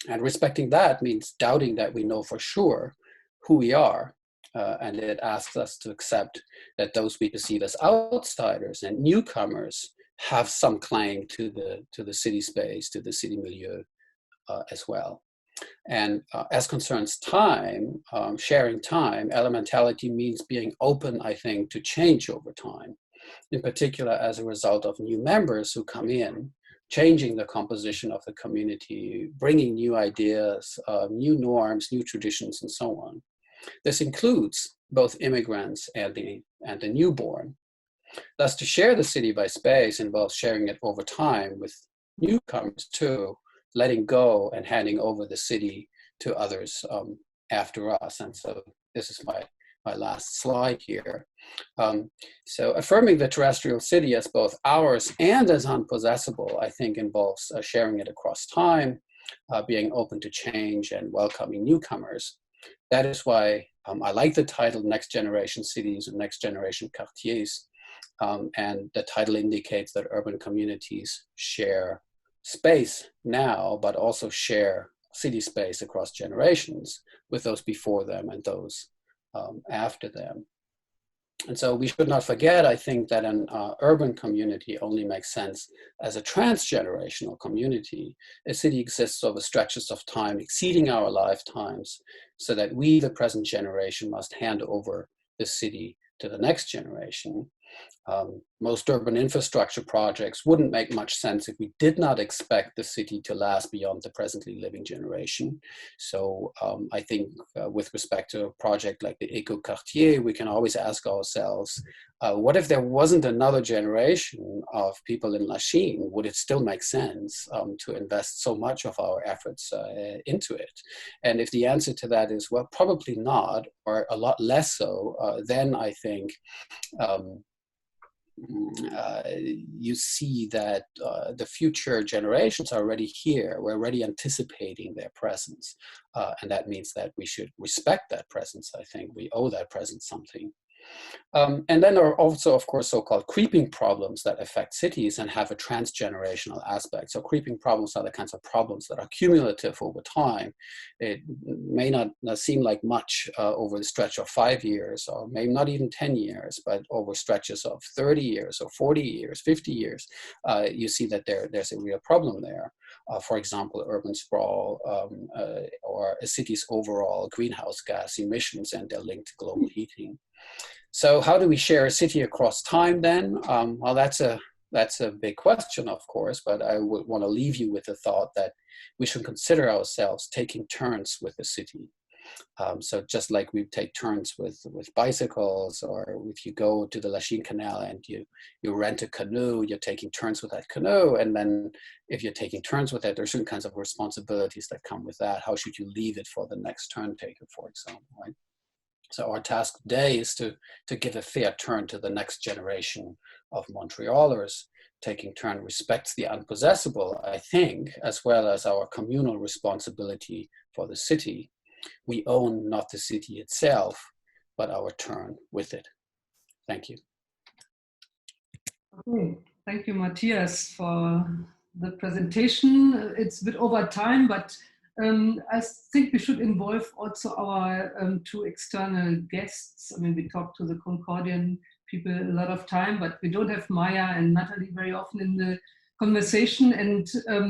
And respecting that means doubting that we know for sure who we are. And it asks us to accept that those we perceive as outsiders and newcomers have some claim to the city space, to the city milieu as well. And as concerns time, sharing time, elementality means being open, I think, to change over time, in particular as a result of new members who come in, changing the composition of the community, bringing new ideas, new norms, new traditions, and so on. This includes both immigrants and the newborn. Thus, to share the city by space involves sharing it over time with newcomers too, letting go and handing over the city to others after us. And so this is my last slide here. So affirming the terrestrial city as both ours and as unpossessable, I think involves sharing it across time, being open to change and welcoming newcomers. That is why I like the title Next Generation Cities and Next Generation Quartiers. And the title indicates that urban communities share space now, but also share city space across generations with those before them and those after them. And so we should not forget, I think, that an urban community only makes sense as a transgenerational community. A city exists over stretches of time exceeding our lifetimes, so that we, the present generation, must hand over the city to the next generation. Most urban infrastructure projects wouldn't make much sense if we did not expect the city to last beyond the presently living generation. So I think with respect to a project like the Quartier, we can always ask ourselves, what if there wasn't another generation of people in Lachine? Would it still make sense to invest so much of our efforts into it? And if the answer to that is, well, probably not, or a lot less so, then I think you see that the future generations are already here. We're already anticipating their presence. And that means that we should respect that presence. I think we owe that presence something. And then there are also, of course, so-called creeping problems that affect cities and have a transgenerational aspect. So creeping problems are the kinds of problems that are cumulative over time. It may not seem like much over the stretch of 5 years, or maybe not even 10 years, but over stretches of 30 years or 40 years, 50 years, you see that there's a real problem there. For example, urban sprawl or a city's overall greenhouse gas emissions and their link to global heating. So how do we share a city across time then? Well, that's a big question, of course, but I would want to leave you with the thought that we should consider ourselves taking turns with the city. So just like we take turns with bicycles, or if you go to the Lachine Canal and you rent a canoe, you're taking turns with that canoe. And then if you're taking turns with it, there's certain kinds of responsibilities that come with that. How should you leave it for the next turn taker, for example, right? So our task today is to give a fair turn to the next generation of Montrealers. Taking turn respects the unpossessable, I think, as well as our communal responsibility for the city. We own not the city itself, but our turn with it. Thank you. Okay. Thank you, Matthias, for the presentation. It's a bit over time, but I think we should involve also our two external guests. I mean, we talk to the Concordian people a lot of time, but we don't have Maya and Natalie very often in the conversation. And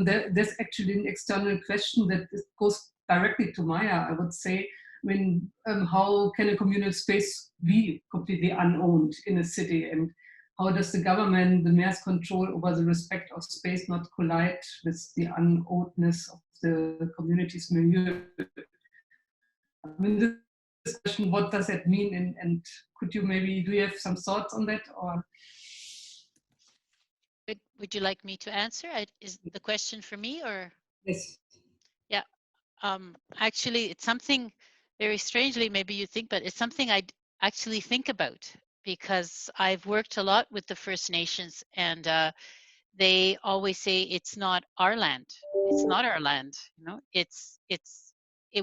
there's actually an external question that goes directly to Maya, I would say. I mean, how can a communal space be completely unowned in a city? And how does the government, the mayor's control over the respect of space not collide with the unownedness of the community's milieu? I mean, this question, what does that mean? And could you maybe, do you have some thoughts on that? Or Would you like me to answer? Is the question for me, or? yes. Yeah, actually, it's something very strangely, maybe you think, but it's something I actually think about, because I've worked a lot with the First Nations, and they always say it's not our land. It's not our land. You know,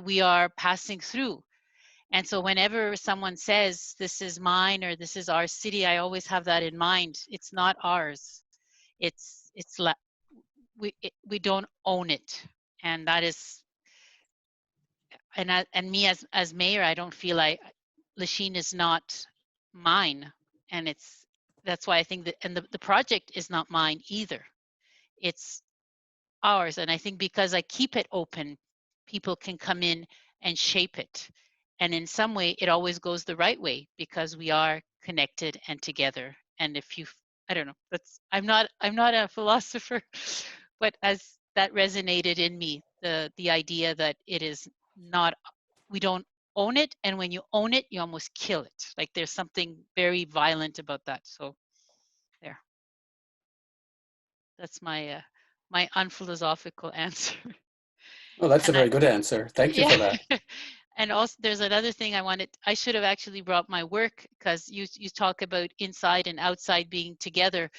we are passing through. And so whenever someone says this is mine or this is our city, I always have that in mind. It's not ours. We don't own it, and that is. And me as mayor, I don't feel like Lachine is not mine, and that's why I think that, and the project is not mine either. It's ours, and I think because I keep it open, people can come in and shape it, and in some way, it always goes the right way because we are connected and together. And if you, I don't know, I'm not a philosopher, but as that resonated in me, the idea that it is not, we don't own it, and when you own it, you almost kill it. Like there's something very violent about that. So there, that's my my unphilosophical answer. Well, that's And a very good answer. Thank you for that. And also there's another thing I should have actually brought my work, because you talk about inside and outside being together,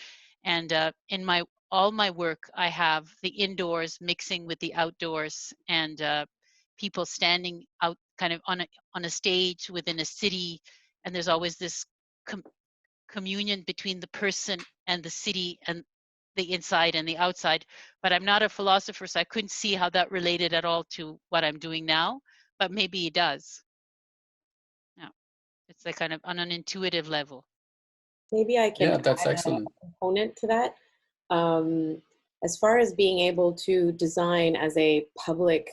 and in all my work I have the indoors mixing with the outdoors, and people standing out kind of on a stage within a city, and there's always this communion between the person and the city and the inside and the outside. But I'm not a philosopher, so I couldn't see how that related at all to what I'm doing now, but maybe it does. Yeah, it's like kind of on an intuitive level. Maybe I can That's add excellent. a component to that. As far as being able to design as a public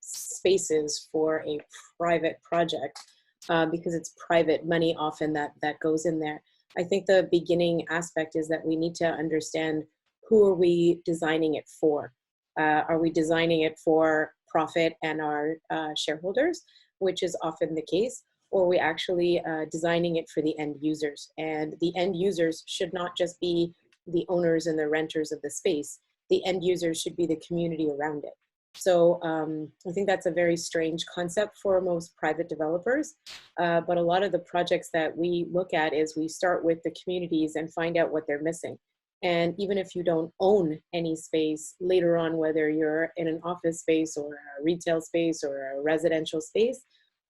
spaces for a private project, because it's private money often that goes in there. I think the beginning aspect is that we need to understand, who are we designing it for? Are we designing it for profit and our shareholders, which is often the case, or are we actually designing it for the end users? And the end users should not just be the owners and the renters of the space. The end users should be the community around it. So I think that's a very strange concept for most private developers. But a lot of the projects that we look at is we start with the communities and find out what they're missing. And even if you don't own any space, later on, whether you're in an office space or a retail space or a residential space,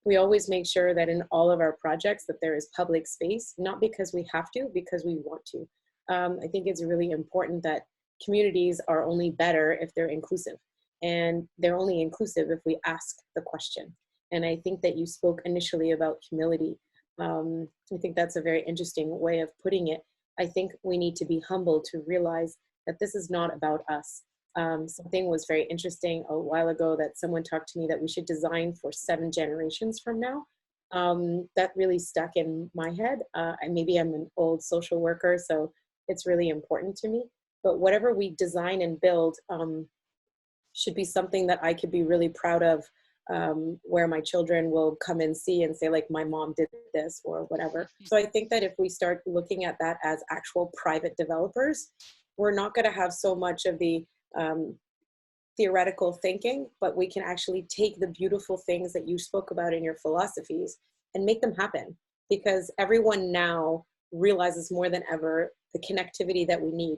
we always make sure that in all of our projects that there is public space, not because we have to, because we want to. I think it's really important that communities are only better if they're inclusive. And they're only inclusive if we ask the question. And I think that you spoke initially about humility. I think that's a very interesting way of putting it. I think we need to be humble to realize that this is not about us. Something was very interesting a while ago that someone talked to me that we should design for 7 generations from now. That really stuck in my head. And maybe I'm an old social worker, so it's really important to me. But whatever we design and build should be something that I could be really proud of, where my children will come and see and say, like, my mom did this or whatever. So I think that if we start looking at that as actual private developers, we're not going to have so much of the theoretical thinking, but we can actually take the beautiful things that you spoke about in your philosophies and make them happen. Because everyone now realizes more than ever the connectivity that we need.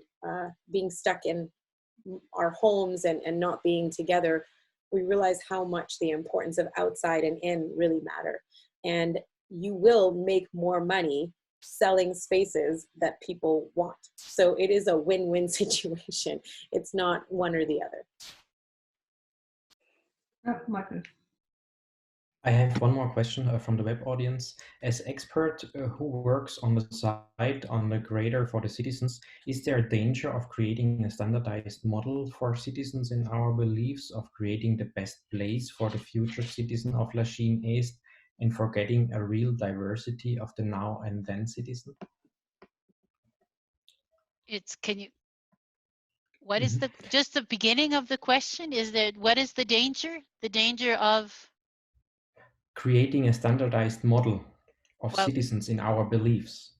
Being stuck in our homes and not being together, we realize how much the importance of outside and in really matter. And you will make more money selling spaces that people want. So it is a win-win situation. It's not one or the other. Michael. I have one more question from the web audience. As expert who works on the site on the grader for the citizens, is there a danger of creating a standardized model for citizens in our beliefs of creating the best place for the future citizen of Lachine East and forgetting a real diversity of the now and then citizen? What is just the beginning of the question? Is that, what is the danger? The danger of creating a standardized model of citizens in our beliefs.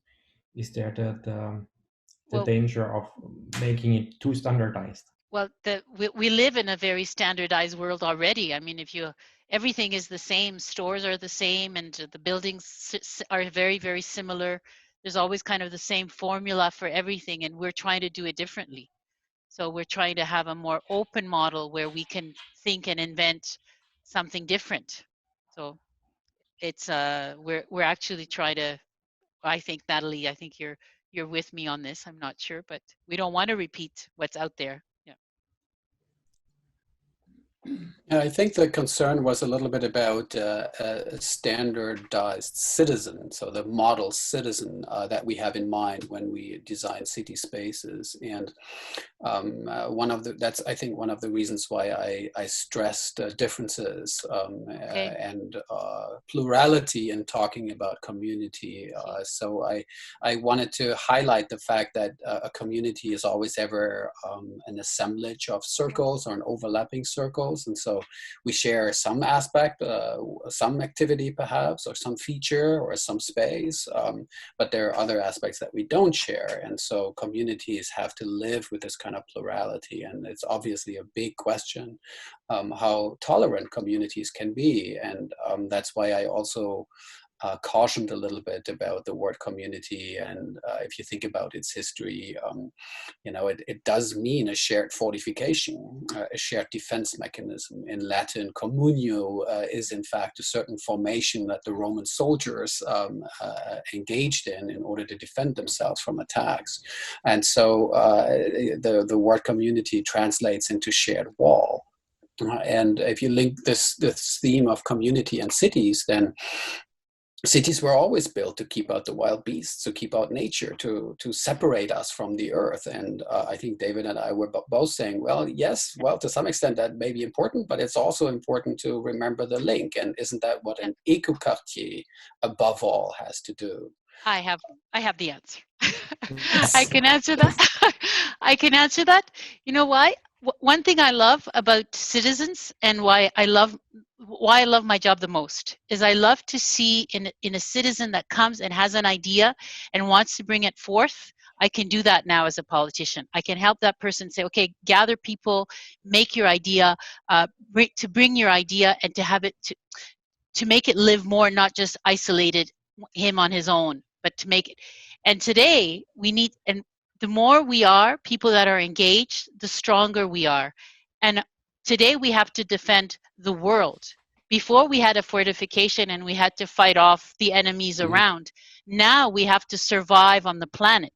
Is there the danger of making it too standardized? Well, we live in a very standardized world already. I mean, everything is the same, stores are the same, and the buildings are very, very similar. There's always kind of the same formula for everything, and we're trying to do it differently. So we're trying to have a more open model where we can think and invent something different. So it's we're actually trying to, I think, Natalie, I think you're with me on this. I'm not sure, but we don't want to repeat what's out there. Yeah. I think the concern was a little bit about a standardized citizen, so the model citizen that we have in mind when we design city spaces. And that's I think one of the reasons why I stressed differences and plurality in talking about community. So I wanted to highlight the fact that a community is always ever an assemblage of circles or an overlapping circles. And so we share some aspect, some activity perhaps, or some feature or some space, but there are other aspects that we don't share. And so communities have to live with this kind of plurality. And it's obviously a big question how tolerant communities can be. And that's why I also cautioned a little bit about the word community. And if you think about its history, it does mean a shared fortification, a shared defense mechanism. In Latin, communio is in fact a certain formation that the Roman soldiers engaged in order to defend themselves from attacks. And so the word community translates into shared wall. And if you link this theme of community and cities, then cities were always built to keep out the wild beasts, to keep out nature, to separate us from the earth. And I think David and I were both saying, well, yes, well, to some extent that may be important, but it's also important to remember the link. And isn't that what an eco-quartier above all has to do? I have the answer. I can answer that. I can answer that. You know why? One thing I love about citizens and why I love my job the most is I love to see in a citizen that comes and has an idea and wants to bring it forth. I can do that now as a politician. I can help that person say, okay, gather people, make your idea, bring your idea and to have it to make it live more, not just isolated him on his own, but to make it. And today we need, and the more we are people that are engaged, the stronger we are. And today we have to defend the world. Before we had a fortification and we had to fight off the enemies around. Now we have to survive on the planet.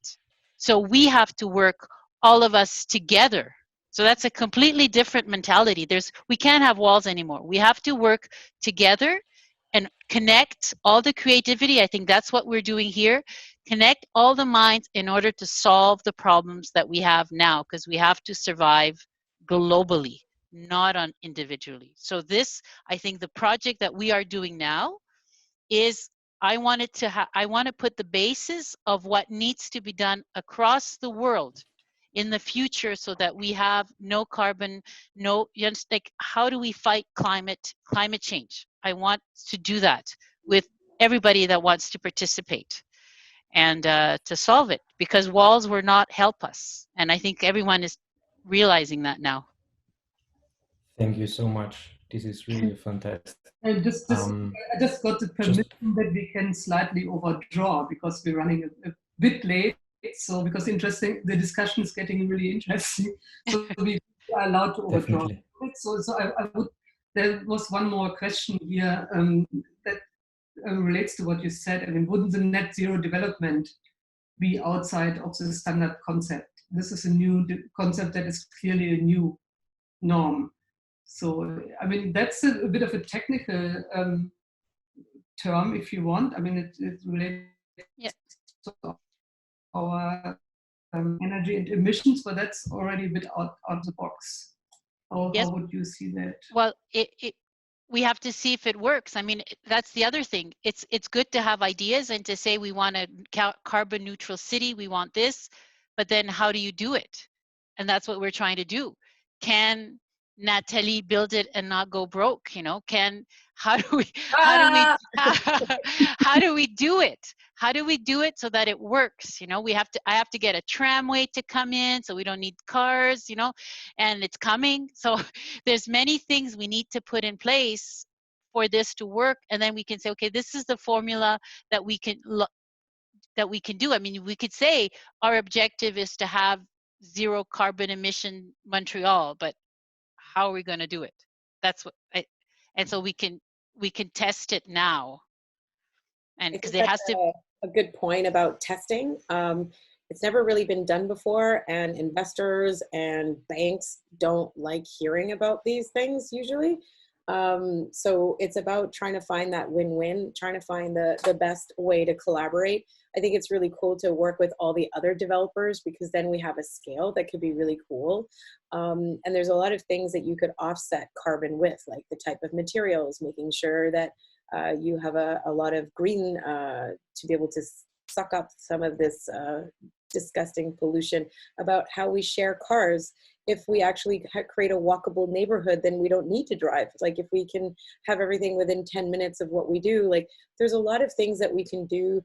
So we have to work, all of us together. So that's a completely different mentality. We can't have walls anymore. We have to work together and connect all the creativity. I think that's what we're doing here. Connect all the minds in order to solve the problems that we have now, because we have to survive globally, not on individually. So this, I think the project that we are doing now is I want to put the basis of what needs to be done across the world in the future so that we have no carbon, like how do we fight climate change? I want to do that with everybody that wants to participate and to solve it, because walls will not help us. And I think everyone is realizing that now. Thank you so much. This is really fantastic. And I just got the permission that we can slightly overdraw because we're running a bit late. So because the discussion is getting really interesting. So we are allowed to overdraw. Definitely. So there was one more question here that relates to what you said. I mean, wouldn't the net zero development be outside of the standard concept? This is a new concept that is clearly a new norm. So, I mean, that's a bit of a technical term, if you want. I mean, it relates to our energy and emissions, but that's already a bit out of the box. How would you see that? Well, we have to see if it works. I mean, that's the other thing. It's good to have ideas and to say we want a carbon neutral city, we want this, but then how do you do it? And that's what we're trying to do. Can Natalie build it and not go broke? How do we do it? How do we do it so that it works? I have to get a tramway to come in, so we don't need cars, and it's coming. So there's many things we need to put in place for this to work, and then we can say, okay, this is the formula that we can do. I mean, we could say our objective is to have zero carbon emission Montreal, but how are we going to do it? That's and so we can test it now. And because it has to. A good point about testing. It's never really been done before, and investors and banks don't like hearing about these things usually. So it's about trying to find that win-win, trying to find the best way to collaborate. I think it's really cool to work with all the other developers, because then we have a scale that could be really cool. And there's a lot of things that you could offset carbon with, like the type of materials, making sure that you have a lot of green to be able to suck up some of this disgusting pollution. About how we share cars. If we actually create a walkable neighborhood, then we don't need to drive. Like if we can have everything within 10 minutes of what we do, like there's a lot of things that we can do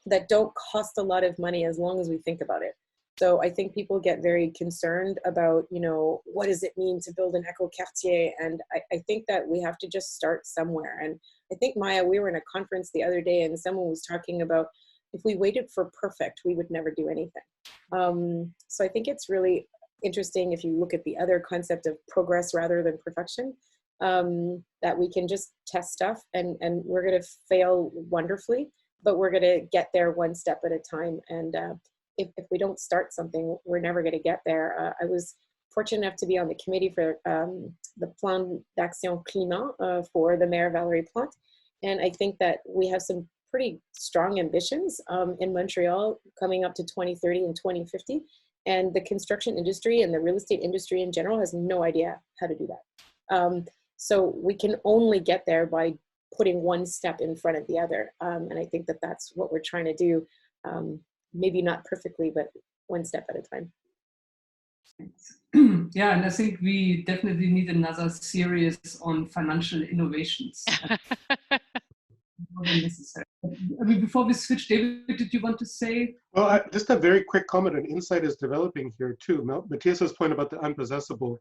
that don't cost a lot of money as long as we think about it. So I think people get very concerned about, what does it mean to build an eco quartier? And I think that we have to just start somewhere. And I think, Maya, we were in a conference the other day and someone was talking about if we waited for perfect, we would never do anything. So I think it's really interesting if you look at the other concept of progress rather than perfection, that we can just test stuff and we're going to fail wonderfully, but we're going to get there one step at a time. And if we don't start something, we're never going to get there. I was fortunate enough to be on the committee for the Plan d'Action Climat for the Mayor Valérie Plante. And I think that we have some pretty strong ambitions in Montreal coming up to 2030 and 2050. And the construction industry and the real estate industry in general has no idea how to do that. So we can only get there by putting one step in front of the other. And I think that that's what we're trying to do. Maybe not perfectly, but one step at a time. Yeah, and I think we definitely need another series on financial innovations. More than necessary. I mean, before we switch, David, did you want to say? Well, just a very quick comment. An insight is developing here too. Matthias's point about the unpossessable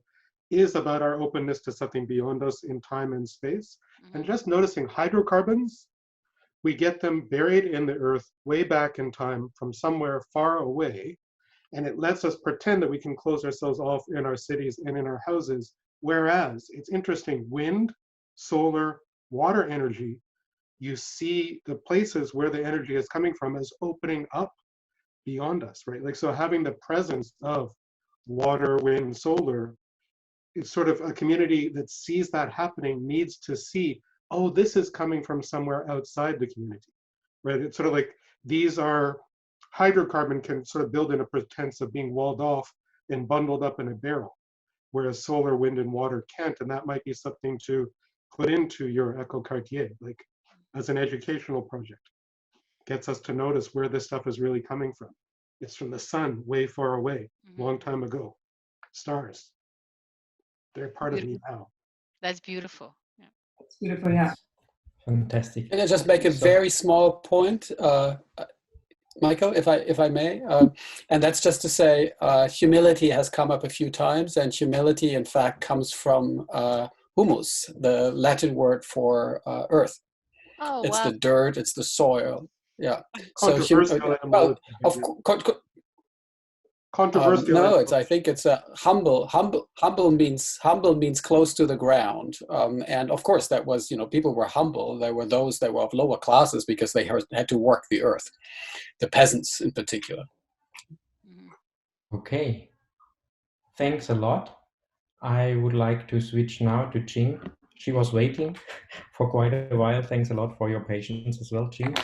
is about our openness to something beyond us in time and space. And just noticing hydrocarbons, we get them buried in the earth way back in time from somewhere far away. And it lets us pretend that we can close ourselves off in our cities and in our houses. Whereas it's interesting, wind, solar, water energy, you see the places where the energy is coming from as opening up beyond us, right? Like, so having the presence of water, wind, solar, it's sort of a community that sees that happening needs to see, oh, this is coming from somewhere outside the community, right? It's sort of like these are, hydrocarbon can sort of build in a pretense of being walled off and bundled up in a barrel, whereas solar, wind, and water can't. And that might be something to put into your Quartier, like as an educational project. Gets us to notice where this stuff is really coming from. It's from the sun, way far away, long time ago. Stars. They're part of me now. That's beautiful. Yeah. That's beautiful, yeah. Fantastic. Can I just make a very small point, Michael, if I may? And that's just to say, humility has come up a few times, and humility, in fact, comes from humus, the Latin word for earth. Oh, It's wow. the dirt, it's the soil. Yeah. Controversial. Controversial. No, I think it's humble. Humble means close to the ground. And of course, that was, people were humble. There were those that were of lower classes because they had to work the earth, the peasants in particular. Okay, thanks a lot. I would like to switch now to Jing. She was waiting for quite a while. Thanks a lot for your patience as well, Jing.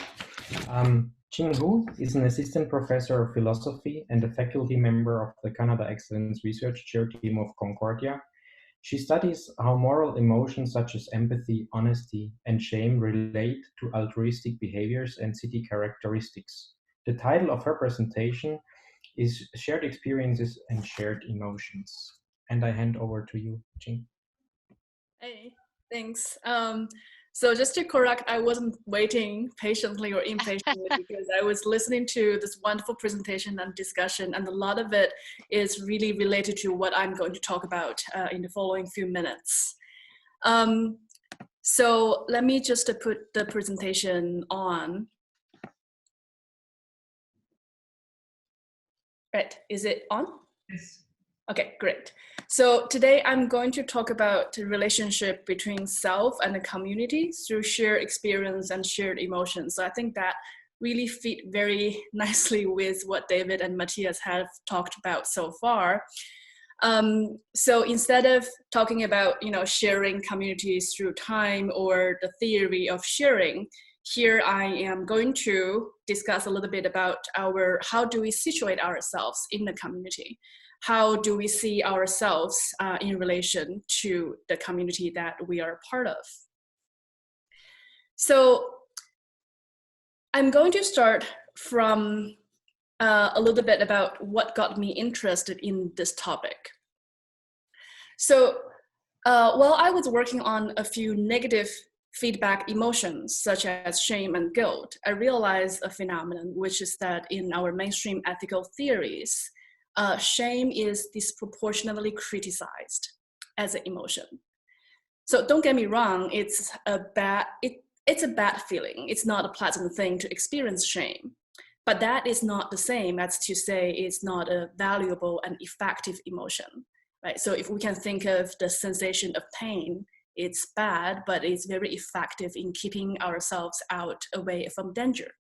Jing Hu is an assistant professor of philosophy and a faculty member of the Canada Excellence Research Chair team of Concordia. She studies how moral emotions such as empathy, honesty, and shame relate to altruistic behaviors and city characteristics. The title of her presentation is Shared Experiences and Shared Emotions. And I hand over to you, Jing. Hey, thanks. So just to correct, I wasn't waiting patiently or impatiently because I was listening to this wonderful presentation and discussion, and a lot of it is really related to what I'm going to talk about in the following few minutes. So let me just put the presentation on. Right, is it on? Yes. Okay, great. So today I'm going to talk about the relationship between self and the community through shared experience and shared emotions. So I think that really fit very nicely with what David and Matthias have talked about so far. So instead of talking about, sharing communities through time or the theory of sharing, here I am going to discuss a little bit about how do we situate ourselves in the community? How do we see ourselves in relation to the community that we are part of? So I'm going to start from a little bit about what got me interested in this topic. So while I was working on a few negative feedback emotions, such as shame and guilt, I realized a phenomenon, which is that in our mainstream ethical theories, shame is disproportionately criticized as an emotion. So don't get me wrong, it's a bad feeling. It's not a pleasant thing to experience shame, but that is not the same as to say it's not a valuable and effective emotion, right? So if we can think of the sensation of pain, it's bad, but it's very effective in keeping ourselves away from danger.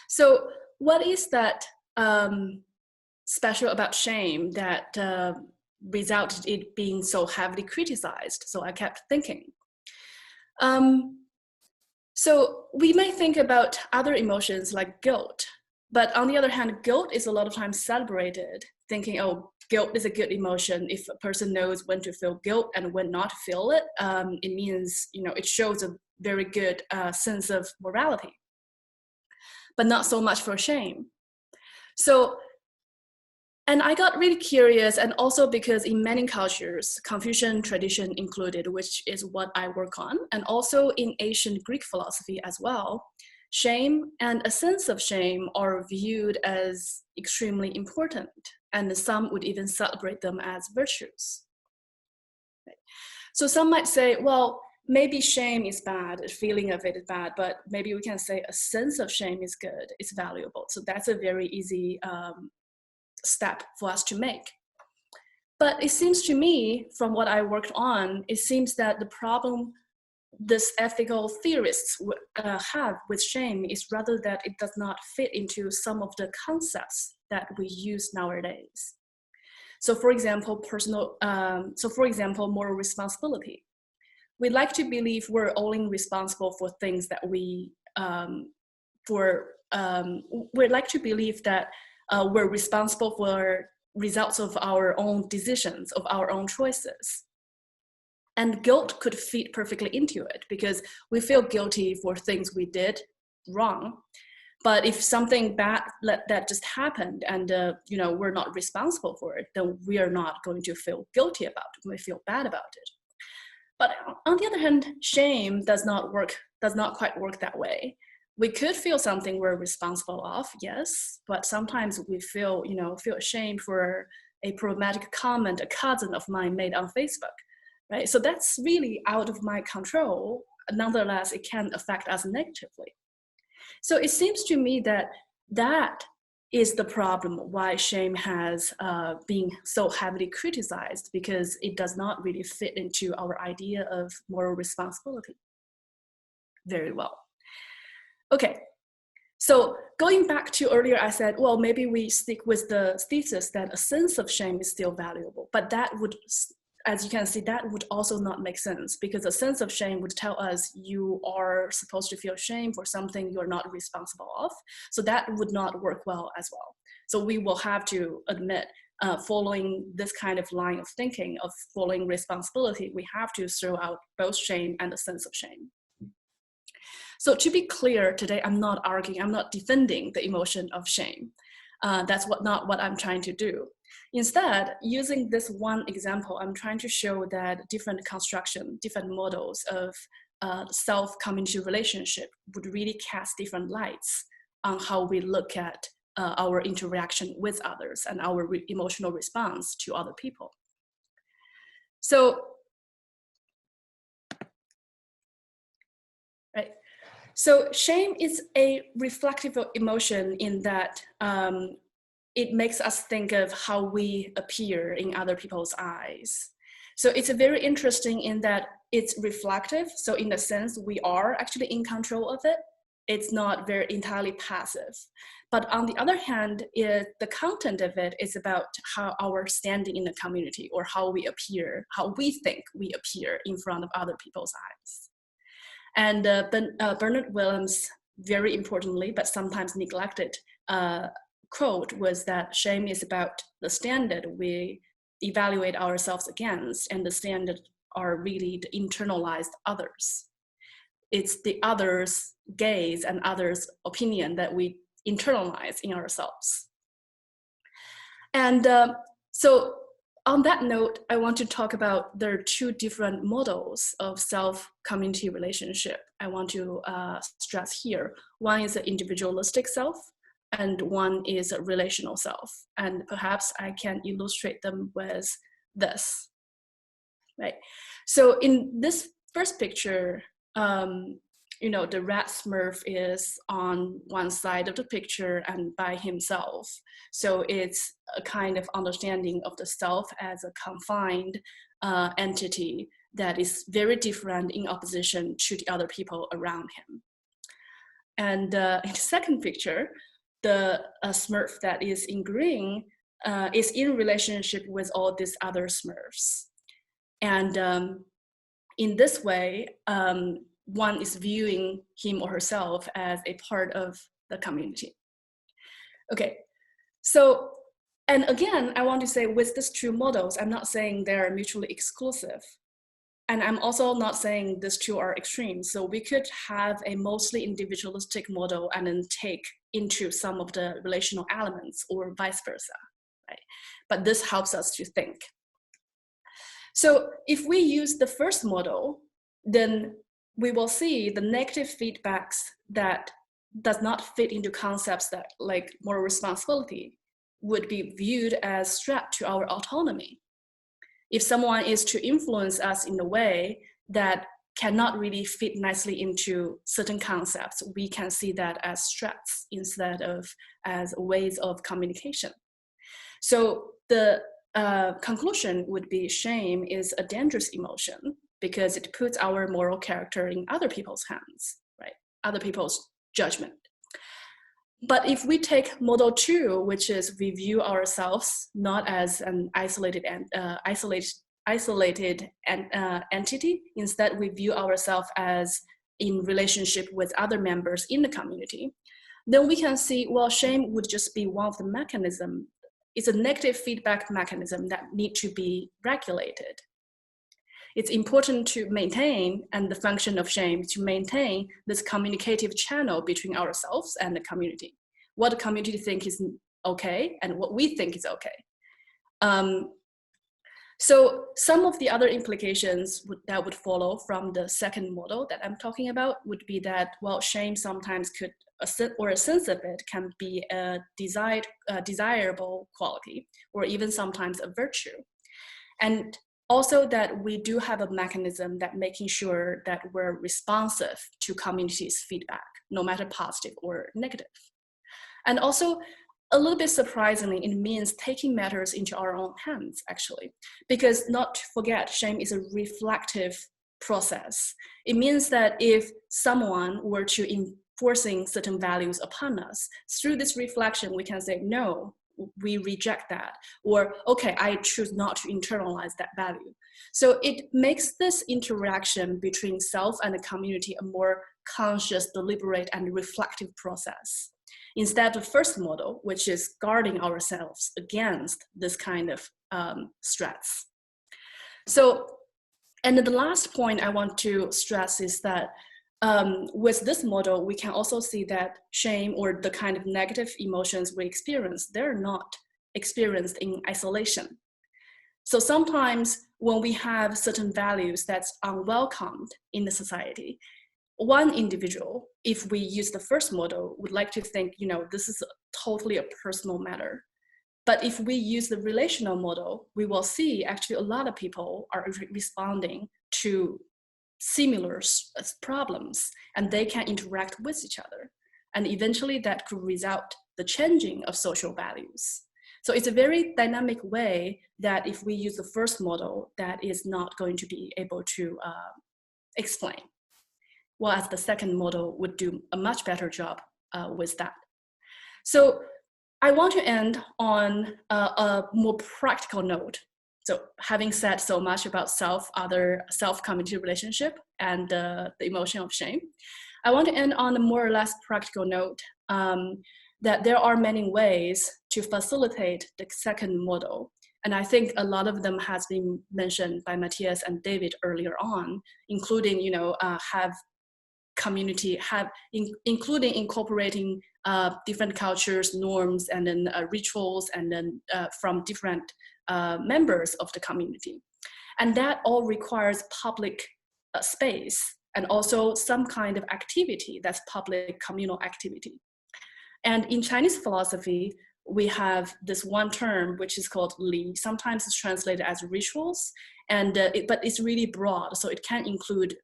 So what is that special about shame that resulted in it being so heavily criticized? So I kept thinking. So we may think about other emotions like guilt, but on the other hand, guilt is a lot of times celebrated, thinking, oh, guilt is a good emotion. If a person knows when to feel guilt and when not to feel it, it means, it shows a very good sense of morality, but not so much for shame. So, and I got really curious, and also because in many cultures, Confucian tradition included, which is what I work on, and also in ancient Greek philosophy as well, shame and a sense of shame are viewed as extremely important, and some would even celebrate them as virtues. So some might say, well, maybe shame is bad, a feeling of it is bad, but maybe we can say a sense of shame is good, it's valuable. So that's a very easy step for us to make. But it seems to me, from what I worked on, it seems that the problem this ethical theorists have with shame is rather that it does not fit into some of the concepts that we use nowadays. So for example, moral responsibility. We like to believe we're only responsible for things that we like to believe that we're responsible for results of our own decisions, of our own choices. And guilt could fit perfectly into it because we feel guilty for things we did wrong. But if something bad that just happened and we're not responsible for it, then we are not going to feel guilty about it. We feel bad about it. But on the other hand, shame does not quite work that way. We could feel something we're responsible of, yes, but sometimes we feel ashamed for a problematic comment a cousin of mine made on Facebook, right? So that's really out of my control. Nonetheless, it can affect us negatively. So it seems to me that is the problem why shame has been so heavily criticized, because it does not really fit into our idea of moral responsibility very well. Okay, so going back to earlier, I said, well, maybe we stick with the thesis that a sense of shame is still valuable, but that would, as you can see, that would also not make sense, because a sense of shame would tell us you are supposed to feel shame for something you're not responsible of. So that would not work well as well. So we will have to admit, following this kind of line of thinking of following responsibility, we have to throw out both shame and a sense of shame. So to be clear, today I'm not arguing, I'm not defending the emotion of shame. That's not what I'm trying to do. Instead, using this one example, I'm trying to show that different construction, different models of self-community relationship would really cast different lights on how we look at our interaction with others and our emotional response to other people. So, right. So shame is a reflective emotion in that it makes us think of how we appear in other people's eyes. So it's very interesting in that it's reflective. So in a sense, we are actually in control of it. It's not very entirely passive. But on the other hand, the content of it is about how our standing in the community, or how we appear, how we think we appear in front of other people's eyes. And Bernard Williams, very importantly, but sometimes neglected, quote was that shame is about the standard we evaluate ourselves against, and the standard are really the internalized others. It's the others' gaze and others' opinion that we internalize in ourselves. And so on that note, I want to talk about there are two different models of self-community relationship I want to stress here. One is the individualistic self, and one is a relational self. And perhaps I can illustrate them with this, right? So in this first picture, the rat Smurf is on one side of the picture and by himself. So it's a kind of understanding of the self as a confined entity that is very different in opposition to the other people around him. And in the second picture, the Smurf that is in green is in relationship with all these other Smurfs. And in this way, one is viewing him or herself as a part of the community. Okay, so And again, I want to say with these two models, I'm not saying they're mutually exclusive. And I'm also not saying these two are extremes. So we could have a mostly individualistic model and then take into some of the relational elements or vice versa, right? But this helps us to think. So if we use the first model, then we will see the negative feedbacks that does not fit into concepts that like moral responsibility would be viewed as threat to our autonomy. If someone is to influence us in a way that cannot really fit nicely into certain concepts, we can see that as threats instead of as ways of communication. So the conclusion would be shame is a dangerous emotion because it puts our moral character in other people's hands, right? Other people's judgment. But if we take model 2, which is we view ourselves not as an isolated entity, instead we view ourselves as in relationship with other members in the community, then we can see, well, shame would just be one of the mechanisms. It's a negative feedback mechanism that need to be regulated. It's important to maintain, and the function of shame to maintain this communicative channel between ourselves and the community. What the community think is okay and what we think is okay. So some of the other implications that would follow from the second model that I'm talking about would be that, well, shame sometimes could, or a sense of it can be a desirable quality, or even sometimes a virtue. And also that we do have a mechanism that making sure that we're responsive to community's feedback, no matter positive or negative. And also, a little bit surprisingly, it means taking matters into our own hands, actually, because not to forget, shame is a reflective process. It means that if someone were to enforcing certain values upon us, through this reflection, we can say, no, we reject that, or okay, I choose not to internalize that value. So it makes this interaction between self and the community a more conscious, deliberate, and reflective process, instead of the first model, which is guarding ourselves against this kind of stress. So, and the last point I want to stress is that with this model, we can also see that shame or the kind of negative emotions we experience, they're not experienced in isolation. So sometimes when we have certain values that's unwelcomed in the society, one individual, if we use the first model, would like to think, you know, this is totally a personal matter. But if we use the relational model, we will see actually a lot of people are responding to similar problems, and they can interact with each other. And eventually that could result the changing of social values. So it's a very dynamic way that if we use the first model, that is not going to be able to explain. Whereas the second model would do a much better job with that. So I want to end on a more practical note. So having said so much about self-community relationship and the emotion of shame, I want to end on a more or less practical note that there are many ways to facilitate the second model. And I think a lot of them has been mentioned by Matthias and David earlier on, including, you know, including incorporating different cultures, norms, and then rituals, and then from different members of the community. And that all requires public space and also some kind of activity that's public communal activity. And in Chinese philosophy, we have this one term which is called li. Sometimes it's translated as rituals, and but it's really broad, so it can include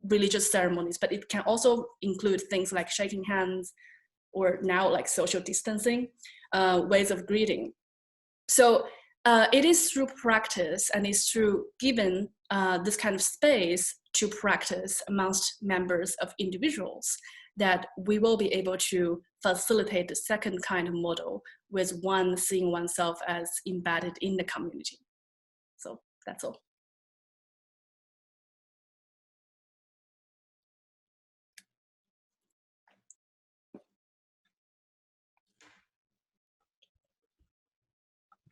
religious ceremonies, but it can also include things like shaking hands, or now like social distancing, ways of greeting. So it is through practice, and it's through giving this kind of space to practice amongst members of individuals that we will be able to facilitate the second kind of model, with one seeing oneself as embedded in the community. So that's all.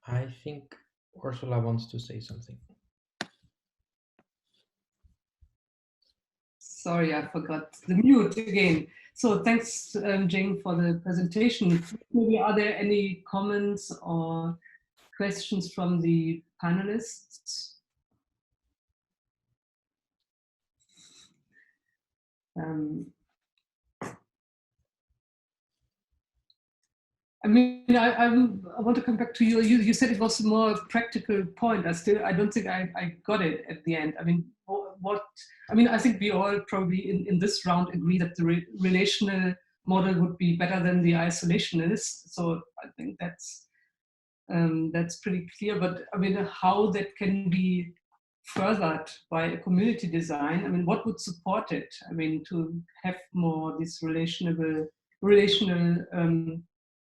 I think Ursula wants to say something. Sorry, I forgot the mute again. So thanks, Jane, for the presentation. Maybe are there any comments or questions from the panelists? I mean, I want to come back to you. You said it was a more practical point. I don't think I got it at the end. I mean, I think we all probably in this round agree that the relational model would be better than the isolationist. So I think that's pretty clear. But I mean, how that can be furthered by a community design? I mean, what would support it? I mean, to have more this relational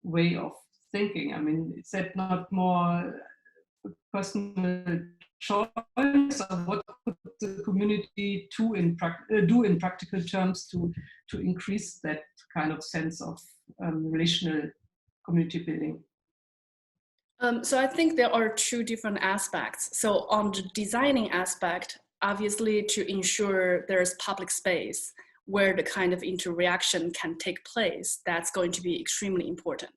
way of thinking. I mean, is that not more personal choice, or what could the community do in practical terms to increase that kind of sense of relational community building? So I think there are two different aspects. So on the designing aspect, obviously to ensure there's public space where the kind of interaction can take place, that's going to be extremely important.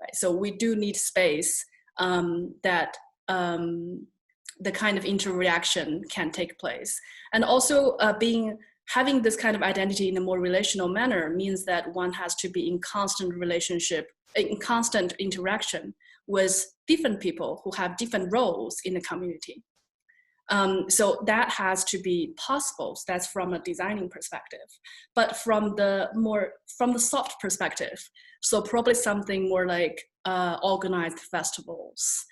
Right? So we do need space that the kind of interaction can take place. And also having this kind of identity in a more relational manner means that one has to be in constant relationship, in constant interaction with different people who have different roles in the community. So that has to be possible. So that's from a designing perspective. But from the soft perspective, so probably something more like organized festivals,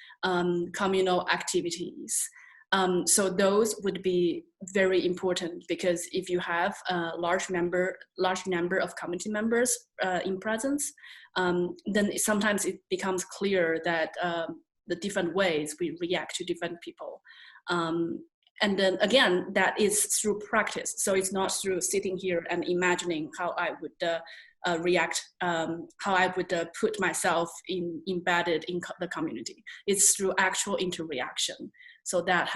communal activities. So those would be very important, because if you have a large number of community members in presence, then sometimes it becomes clear that the different ways we react to different people. And then again, that is through practice. So it's not through sitting here and imagining how I would react, how I would put myself embedded in the community. It's through actual interaction. So that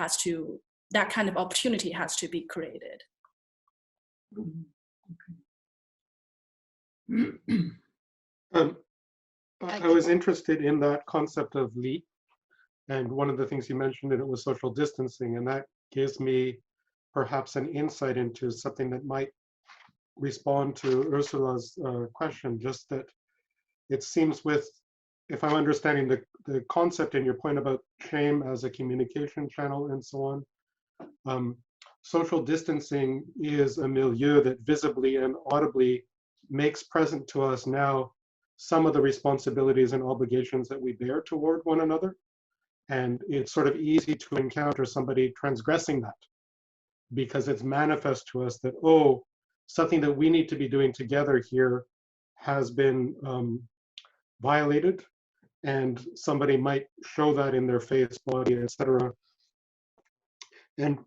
kind of opportunity has to be created. I was interested in that concept of leap, and one of the things you mentioned in it was social distancing, and that gives me perhaps an insight into something that might respond to Ursula's question, just that it seems if I'm understanding the concept and your point about shame as a communication channel and so on, social distancing is a milieu that visibly and audibly makes present to us now some of the responsibilities and obligations that we bear toward one another. And it's sort of easy to encounter somebody transgressing that, because it's manifest to us that, oh, something that we need to be doing together here has been violated, and somebody might show that in their face, body, etc. And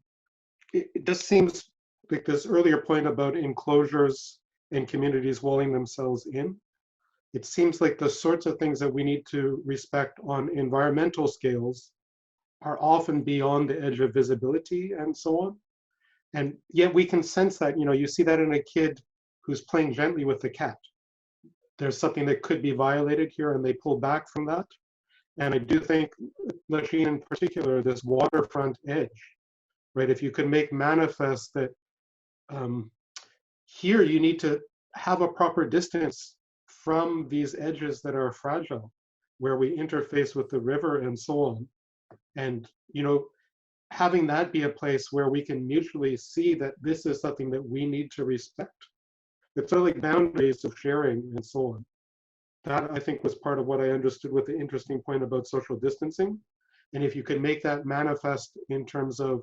it just seems like this earlier point about enclosures and communities walling themselves in, it seems like the sorts of things that we need to respect on environmental scales are often beyond the edge of visibility and so on. And yet we can sense that, you see that in a kid who's playing gently with the cat. There's something that could be violated here, and they pull back from that. And I do think, Lachine in particular, this waterfront edge, right? If you could make manifest that here you need to have a proper distance from these edges that are fragile, where we interface with the river and so on. And, having that be a place where we can mutually see that this is something that we need to respect. It's sort of like boundaries of sharing and so on. That, I think, was part of what I understood with the interesting point about social distancing. And if you can make that manifest in terms of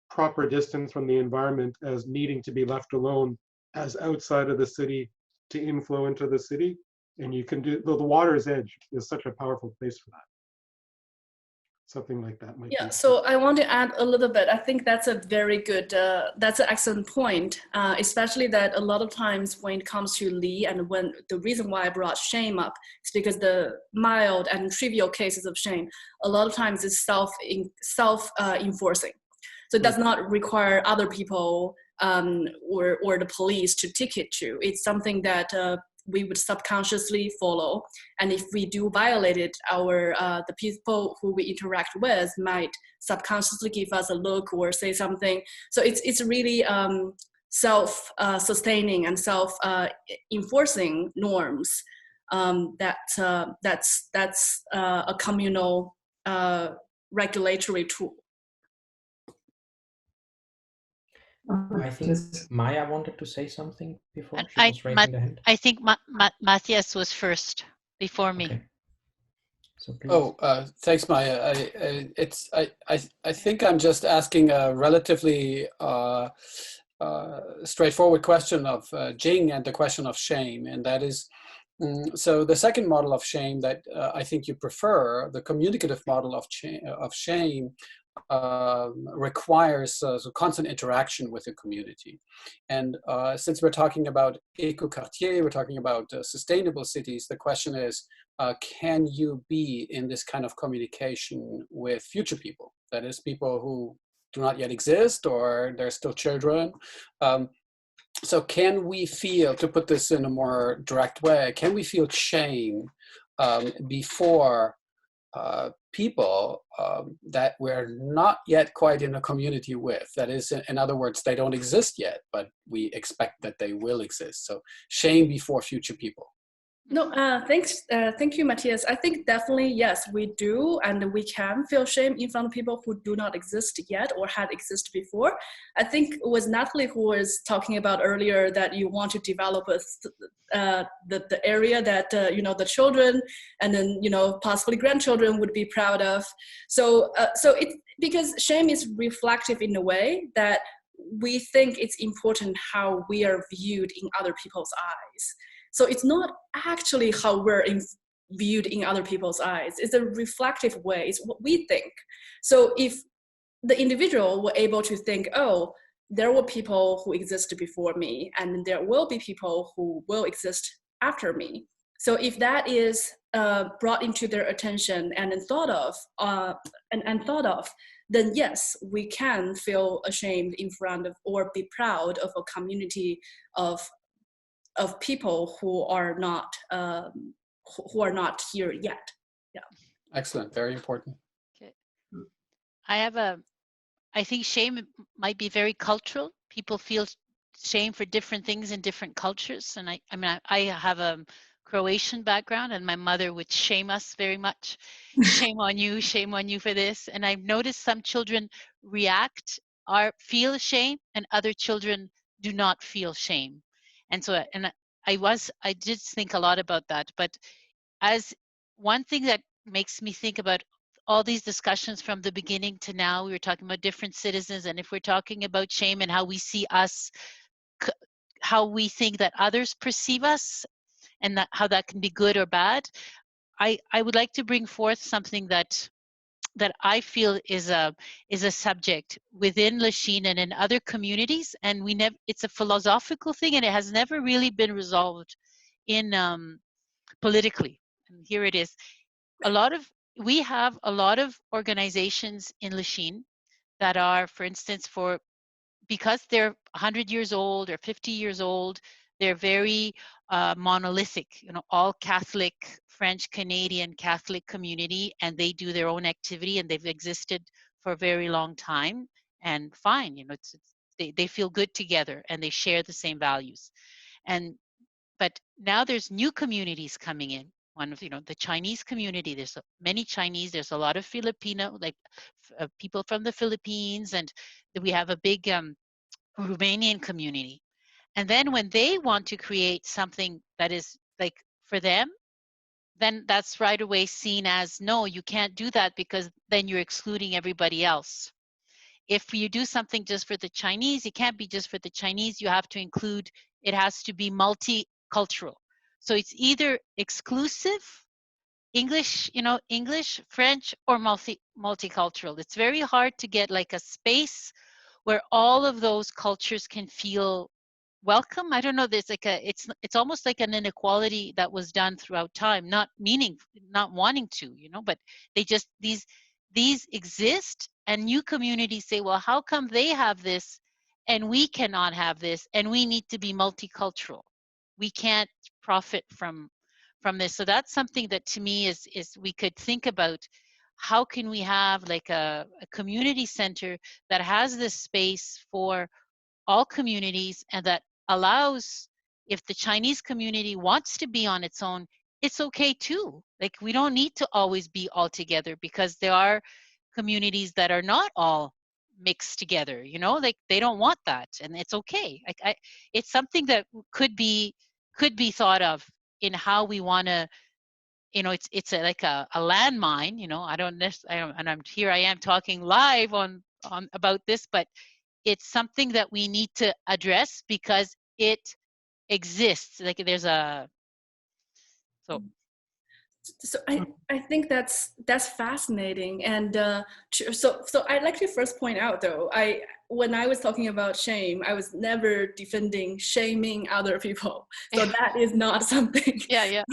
proper distance from the environment as needing to be left alone as outside of the city to inflow into the city, and you can do, the water's edge is such a powerful place for that. something like that might Yeah, be. so I want to add a little bit. I think that's a very good, that's an excellent point, especially that a lot of times when it comes to Li, and when the reason why I brought shame up is because the mild and trivial cases of shame, a lot of times is self-enforcing. So it does not require other people or the police to ticket you. It's something that we would subconsciously follow, and if we do violate it, the people who we interact with might subconsciously give us a look or say something. So it's really self-sustaining and self-enforcing norms. That's a communal regulatory tool. I think Maya wanted to say something before. And She was raising the hand. I think Matthias was first before me. Okay. So please. Oh, thanks, Maya. I think I'm just asking a relatively straightforward question of Jing and the question of shame, and that is, so the second model of shame that I think you prefer, the communicative model of shame, requires constant interaction with the community. And since we're talking about eco-quartier, we're talking about sustainable cities, the question is, can you be in this kind of communication with future people? That is, people who do not yet exist, or they're still children. So can we feel, to put this in a more direct way, can we feel shame before people that we're not yet quite in a community with? That is, in other words, they don't exist yet, but we expect that they will exist. So shame before future people. No, thanks. Thank you, Matthias. I think definitely, yes, we do. And we can feel shame in front of people who do not exist yet or had existed before. I think it was Natalie who was talking about earlier that you want to develop the area that, the children and then, possibly grandchildren would be proud of. So it's because shame is reflective in a way that we think it's important how we are viewed in other people's eyes. So it's not actually how we're viewed in other people's eyes. It's a reflective way. It's what we think. So if the individual were able to think, oh, there were people who existed before me, and there will be people who will exist after me. So if that is brought into their attention and then thought of, then yes, we can feel ashamed in front of or be proud of a community of people who are not here yet. Yeah. Excellent. Very important. Okay. I think shame might be very cultural. People feel shame for different things in different cultures. And I have a Croatian background, and my mother would shame us very much. Shame on you for this. And I've noticed some children react or feel shame, and other children do not feel shame. And so, I did think a lot about that. But as one thing that makes me think about all these discussions from the beginning to now, we were talking about different citizens, and if we're talking about shame and how we see us, how we think that others perceive us, and how that can be good or bad, I would like to bring forth something that I feel is a subject within Lachine and in other communities, and it's a philosophical thing, and it has never really been resolved in politically. And here it is. We have a lot of organizations in Lachine that are, for instance, because they're 100 years old or 50 years old, they're very monolithic, all Catholic, French, Canadian Catholic community, and they do their own activity, and they've existed for a very long time, and fine, they feel good together, and they share the same values. But now there's new communities coming in. One of the Chinese community. There's many Chinese. There's a lot of Filipino, like people from the Philippines, and we have a big Romanian community. And then when they want to create something that is like for them, then that's right away seen as, no, you can't do that, because then you're excluding everybody else. If you do something just for the Chinese, it can't be just for the Chinese. You have to include, it has to be multicultural. So it's either exclusive English, English, French, or multicultural. It's very hard to get like a space where all of those cultures can feel welcome. I don't know, there's like it's almost like an inequality that was done throughout time, not wanting to, but they just, these exist, and new communities say, well, how come they have this and we cannot have this, and we need to be multicultural? We can't profit from this. So that's something that to me is we could think about. How can we have like a community center that has this space for all communities, and that allows, if the Chinese community wants to be on its own, it's okay too. Like, we don't need to always be all together, because there are communities that are not all mixed together, like they don't want that, and it's okay. Like, it's something that could be thought of in how we want to, it's like a landmine, I don't necessarily, and I am talking live on about this, but it's something that we need to address because it exists. Like, there's a, so I think that's fascinating, and so I'd like to first point out, though, when I was talking about shame, I was never defending shaming other people. So that is not something. Yeah.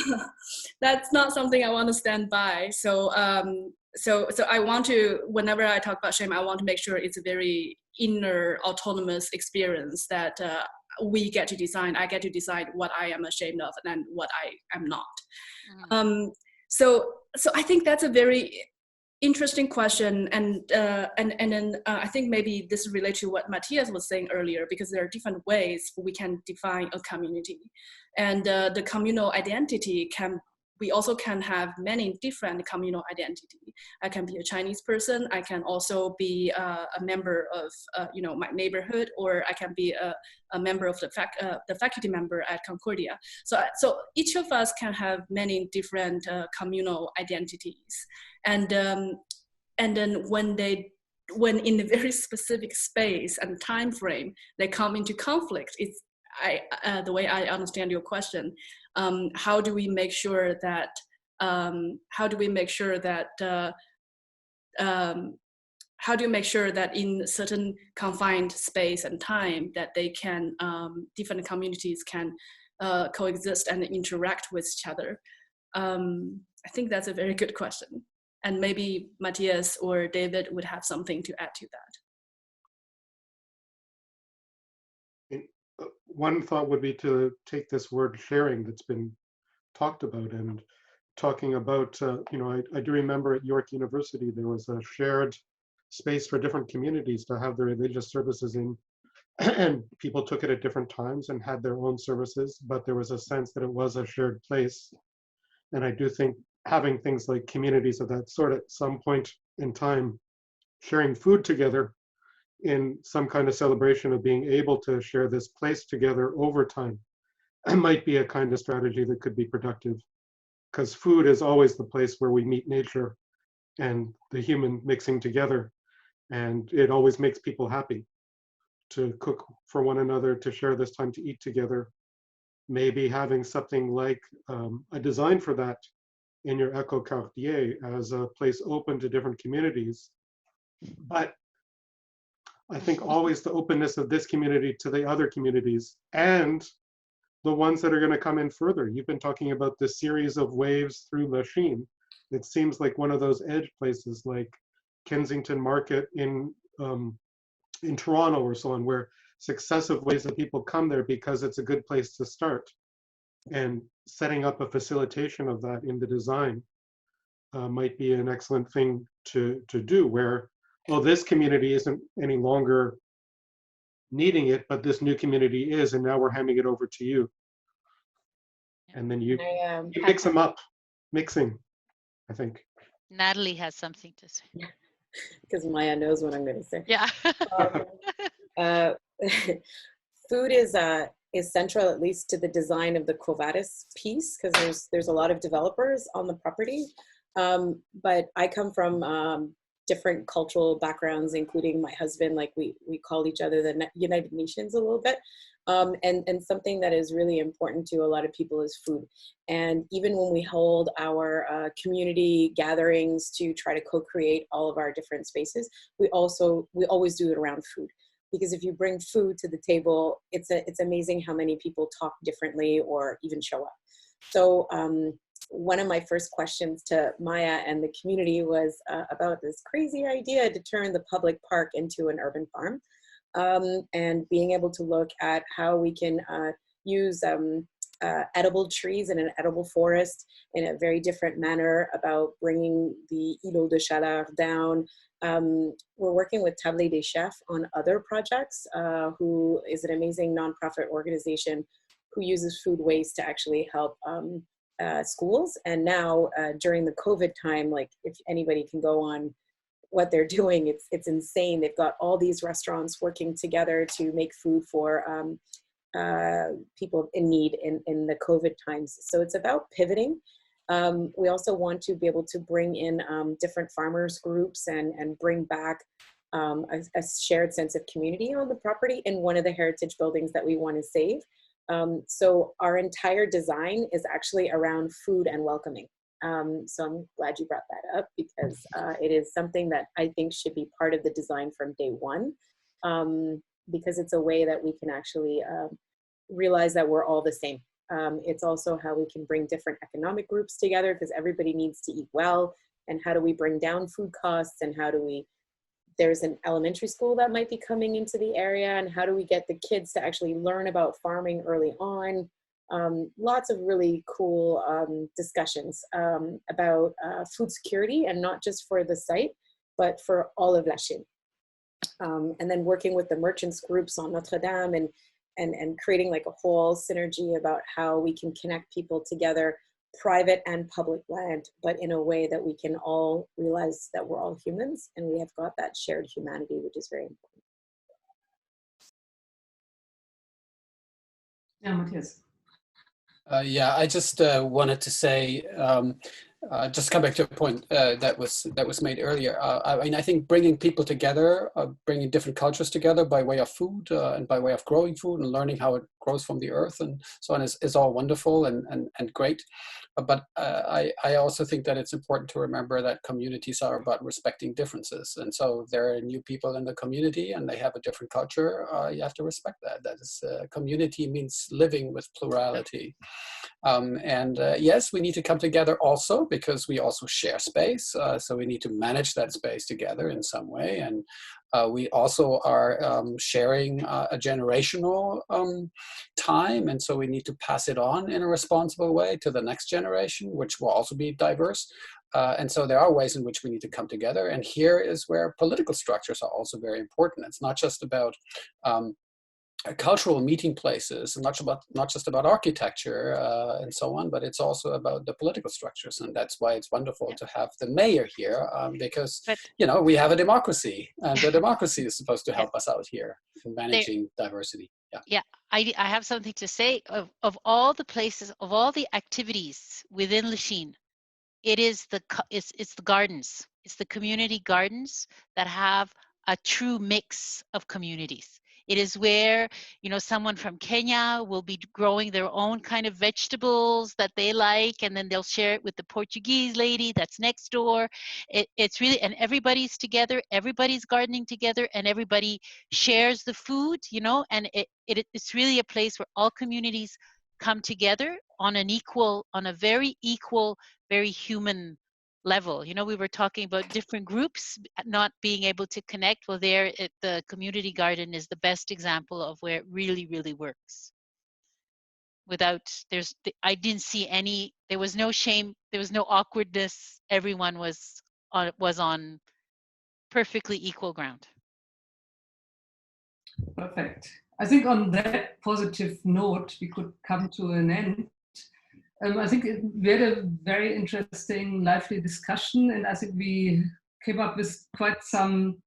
That's not something I want to stand by. So so I want to, whenever I talk about shame, I want to make sure it's a very inner autonomous experience that we get to design. I get to decide what I am ashamed of and what I am not. So I think that's a very interesting question, and then I think maybe this relates to what Matthias was saying earlier, because there are different ways we can define a community, and the communal identity we also can have many different communal identity. I can be a Chinese person. I can also be a member of my neighborhood, or I can be a member of the faculty member at Concordia. So each of us can have many different communal identities, and then when in a very specific space and time frame they come into conflict, it's the way I understand your question. How do we make sure that in certain confined space and time that they can different communities can coexist and interact with each other? I think that's a very good question, and maybe Matthias or David would have something to add to that. One thought would be to take this word sharing that's been talked about, and talking about, I do remember at York University, there was a shared space for different communities to have their religious services in, and people took it at different times and had their own services, but there was a sense that it was a shared place. And I do think having things like communities of that sort at some point in time, sharing food together in some kind of celebration of being able to share this place together over time might be a kind of strategy that could be productive, because food is always the place where we meet nature and the human mixing together, and it always makes people happy to cook for one another, to share this time to eat together. Maybe having something like a design for that in your Quartier as a place open to different communities, but I think always the openness of this community to the other communities and the ones that are going to come in further. You've been talking about this series of waves through Lachine. It seems like one of those edge places like Kensington Market in Toronto or so on, where successive waves of people come there because it's a good place to start. And setting up a facilitation of that in the design might be an excellent thing to do, where, well, this community isn't any longer needing it, but this new community is, and now we're handing it over to you. And then you mix them up, mixing, I think. Natalie has something to say. Because Maya knows what I'm going to say. Yeah. Food is central, at least to the design of the Quo Vadis piece, because there's a lot of developers on the property. But I come from different cultural backgrounds, including my husband. Like we call each other the United Nations a little bit. And something that is really important to a lot of people is food. And even when we hold our community gatherings to try to co-create all of our different spaces, we always do it around food. Because if you bring food to the table, it's amazing how many people talk differently or even show up. So one of my first questions to Maya and the community was about this crazy idea to turn the public park into an urban farm. And being able to look at how we can use edible trees in an edible forest in a very different manner, about bringing the îlot de chaleur down. We're working with Table des Chefs on other projects, who is an amazing nonprofit organization who uses food waste to actually help schools. And now during the COVID time, like if anybody can go on what they're doing, it's insane. They've got all these restaurants working together to make food for people in need in the COVID times. So it's about pivoting. We also want to be able to bring in different farmers groups and bring back a shared sense of community on the property in one of the heritage buildings that we want to save. So our entire design is actually around food and welcoming. So I'm glad you brought that up, because it is something that I think should be part of the design from day one, because it's a way that we can actually realize that we're all the same. It's also how we can bring different economic groups together, because everybody needs to eat well. And how do we bring down food costs, and how do we, there's an elementary school that might be coming into the area, and how do we get the kids to actually learn about farming early on? Lots of really cool discussions about food security, and not just for the site, but for all of Lachine. And then working with the merchants groups on Notre Dame and creating like a whole synergy about how we can connect people together, private and public land, but in a way that we can all realize that we're all humans and we have got that shared humanity, which is very important. Yeah, Matthias. Yeah, I just wanted to say, just come back to a point that was made earlier. I mean, I think bringing people together, bringing different cultures together by way of food and by way of growing food and learning how it grows from the earth and so on is all wonderful and great. But I also think that it's important to remember that communities are about respecting differences. And so there are new people in the community and they have a different culture. You have to respect that. That is, community means living with plurality. Yes, we need to come together also because we also share space. So we need to manage that space together in some way. And we also are sharing a generational time. And so we need to pass it on in a responsible way to the next generation, which will also be diverse. And so there are ways in which we need to come together. And here is where political structures are also very important. It's not just about cultural meeting places, not just about architecture and so on, but it's also about the political structures, and that's why it's wonderful to have the mayor here, because you know we have a democracy, and the democracy is supposed to help us out here in managing diversity. Yeah, I have something to say. Of all the places, of all the activities within Lachine, it's the gardens, it's the community gardens that have a true mix of communities. It is where, you know, someone from Kenya will be growing their own kind of vegetables that they like, and then they'll share it with the Portuguese lady that's next door. It's really, and everybody's together, everybody's gardening together, and everybody shares the food, you know, and it's really a place where all communities come together on a very equal, very human level. You know, we were talking about different groups not being able to connect. Well, the community garden is the best example of where it really, really works. I didn't see any, there was no shame, there was no awkwardness. Everyone was on perfectly equal ground. Perfect. I think on that positive note, we could come to an end. I think we had a very interesting, lively discussion, and I think we came up with quite some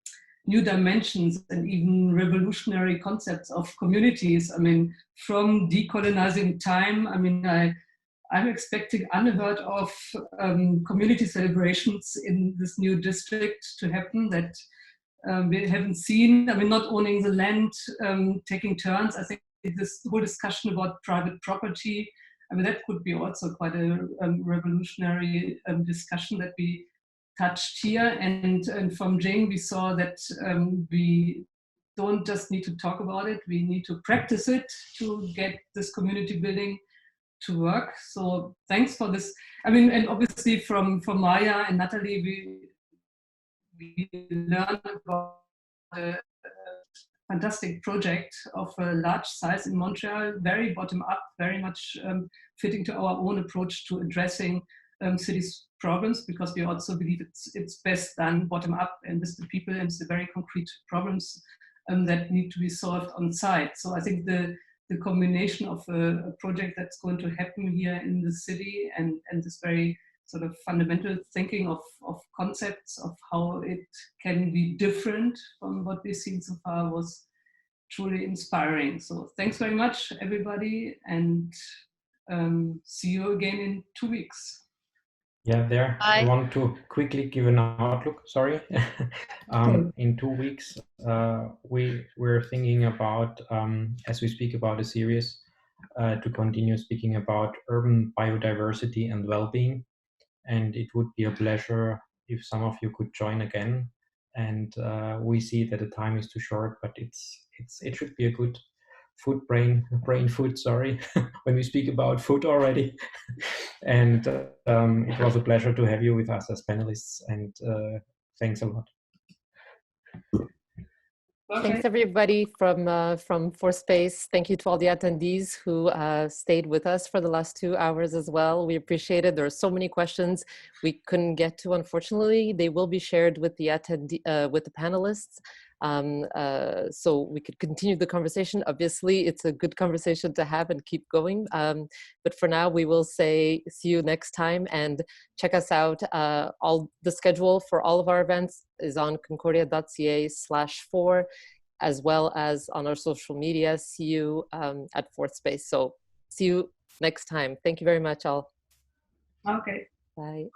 new dimensions and even revolutionary concepts of communities. I mean, from decolonizing time, I mean, I I'm expecting unheard of community celebrations in this new district to happen that we haven't seen. I mean, not owning the land, taking turns. I think this whole discussion about private property, I mean, that could be also quite a revolutionary discussion that we touched here. And from Jing, we saw that we don't just need to talk about it, we need to practice it to get this community building to work. So thanks for this. I mean, and obviously from Maya and Natalie, we learned about a fantastic project of a large size in Montreal, very bottom up, very much fitting to our own approach to addressing cities' problems, because we also believe it's best done bottom up and with the people and the very concrete problems that need to be solved on site. So I think the combination of a project that's going to happen here in the city and this very sort of fundamental thinking of concepts of how it can be different from what we've seen so far was truly inspiring. So thanks very much, everybody, and see you again in 2 weeks. Yeah, there. I want to quickly give an outlook. Sorry. In 2 weeks, we're thinking about, as we speak about a series, to continue speaking about urban biodiversity and well-being. And it would be a pleasure if some of you could join again. And we see that the time is too short, but it should be a good brain food, sorry, when we speak about food already. And it was a pleasure to have you with us as panelists, and thanks a lot. Okay. Thanks everybody from For Space. Thank you to all the attendees who stayed with us for the last 2 hours as well. We appreciate it. There are so many questions we couldn't get to, unfortunately. They will be shared with the with the panelists. So we could continue the conversation. Obviously, it's a good conversation to have and keep going. But for now, we will say see you next time, and check us out. All the schedule for all of our events is on concordia.ca/4, as well as on our social media. See you at Fourth Space. So see you next time. Thank you very much, all. Okay. Bye.